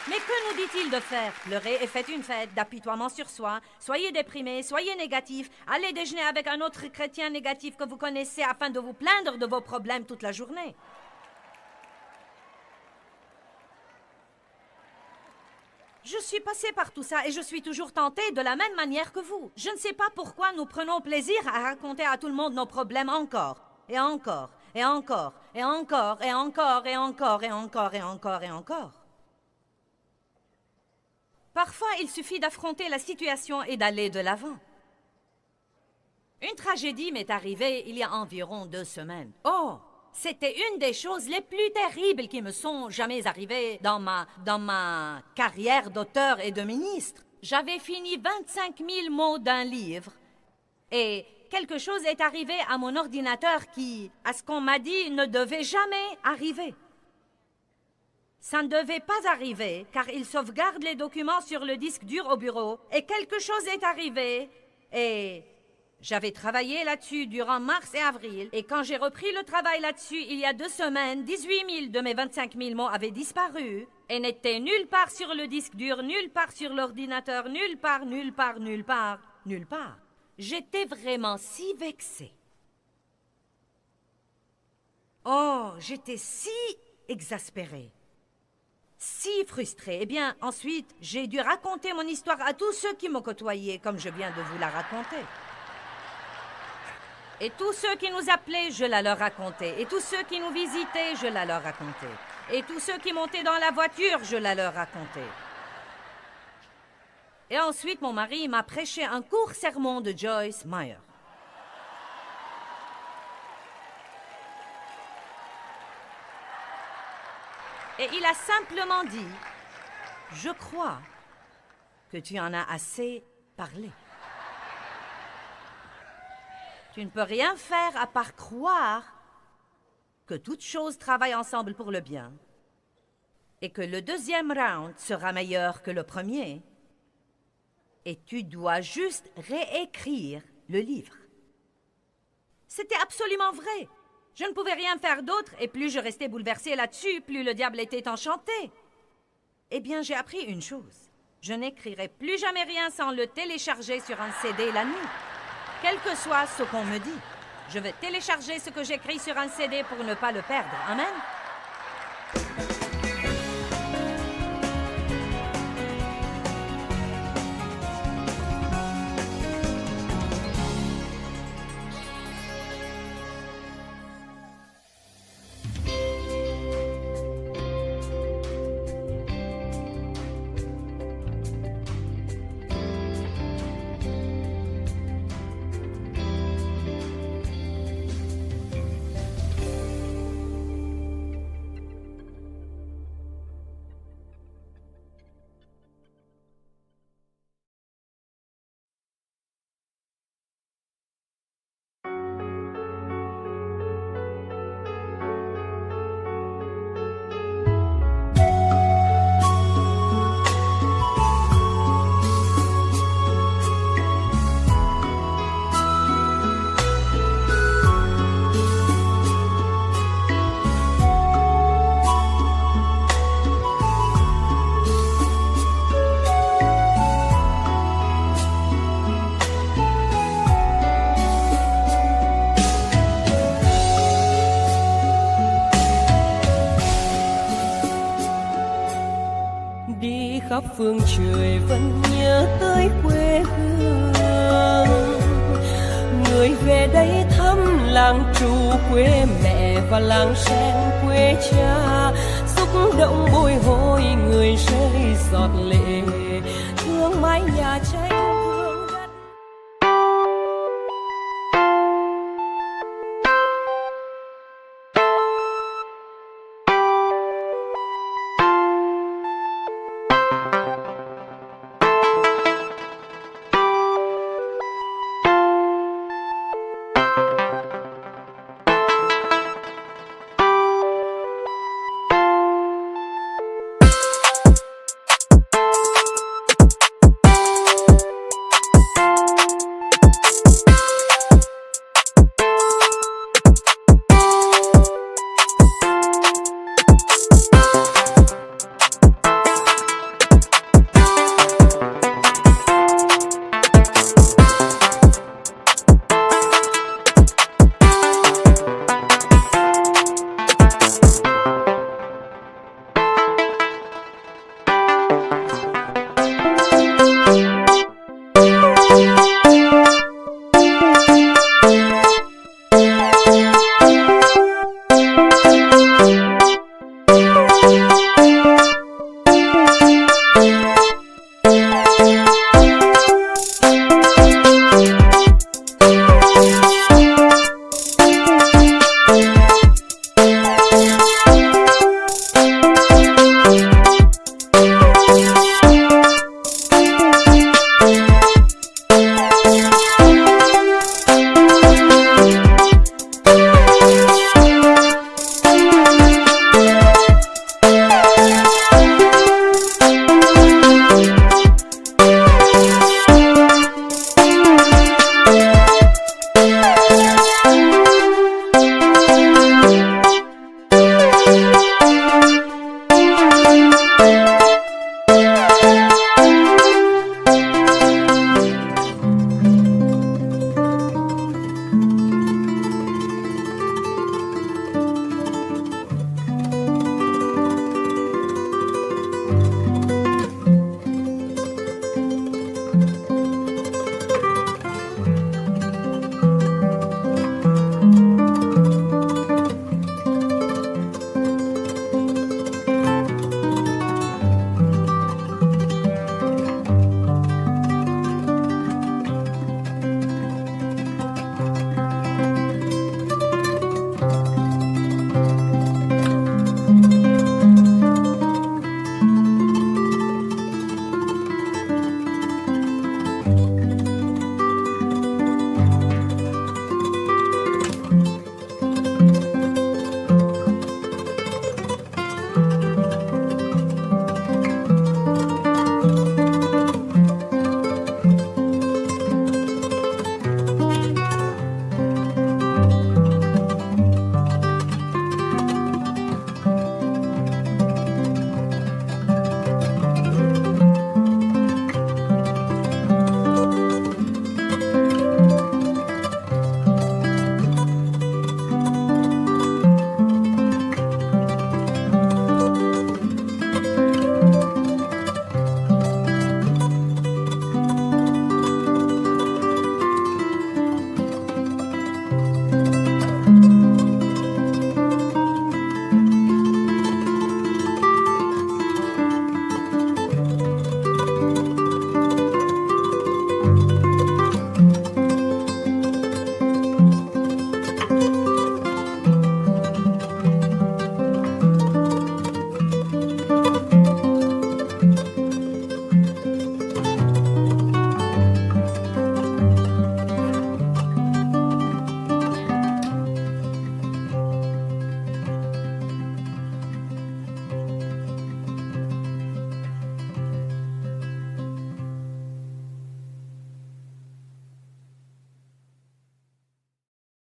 Speaker 3: Mais que nous dit-il de faire? Pleurez et faites une fête d'apitoiement sur soi. Soyez déprimés, soyez négatifs. Allez déjeuner avec un autre chrétien négatif que vous connaissez afin de vous plaindre de vos problèmes toute la journée. Je suis passée par tout ça et je suis toujours tentée de la même manière que vous. Je ne sais pas pourquoi nous prenons plaisir à raconter à tout le monde nos problèmes encore, et encore, et encore, et encore, et encore, et encore, et encore, et encore, et encore. Parfois, il suffit d'affronter la situation et d'aller de l'avant. Une tragédie m'est arrivée il y a environ 2 semaines. Oh! C'était une des choses les plus terribles qui me sont jamais arrivées dans ma carrière d'auteur et de ministre. J'avais fini 25 000 mots d'un livre et quelque chose est arrivé à mon ordinateur qui, à ce qu'on m'a dit, ne devait jamais arriver. Ça ne devait pas arriver car il sauvegarde les documents sur le disque dur au bureau et quelque chose est arrivé et... J'avais travaillé là-dessus durant mars et avril, et quand j'ai repris le travail là-dessus il y a 2 semaines, 18 000 de mes 25 000 mots avaient disparu et n'étaient nulle part sur le disque dur, nulle part sur l'ordinateur, nulle part, nulle part, nulle part, nulle part. J'étais vraiment si vexée. Oh, j'étais si exaspérée, si frustrée. Eh bien, ensuite, j'ai dû raconter mon histoire à tous ceux qui m'ont côtoyé, comme je viens de vous la raconter. Et tous ceux qui nous appelaient, je la leur racontais. Et tous ceux qui nous visitaient, je la leur racontais. Et tous ceux qui montaient dans la voiture, je la leur racontais. Et ensuite, mon mari m'a prêché un court sermon de Joyce Meyer. Et il a simplement dit, « Je crois que tu en as assez parlé. Tu ne peux rien faire à part croire que toutes choses travaillent ensemble pour le bien et que le deuxième round sera meilleur que le premier. Et tu dois juste réécrire le livre. » C'était absolument vrai. Je ne pouvais rien faire d'autre, et plus je restais bouleversée là-dessus, plus le diable était enchanté. Eh bien, j'ai appris une chose. Je n'écrirai plus jamais rien sans le télécharger sur un CD la nuit. Quel que soit ce qu'on me dit, je vais télécharger ce que j'écris sur un CD pour ne pas le perdre. Amen.
Speaker 4: khắp phương trời vẫn nhớ tới quê hương. Người về đây thăm làng trù quê mẹ và làng sen quê cha, xúc động bồi hồi người rơi giọt lệ thương mái nhà tranh.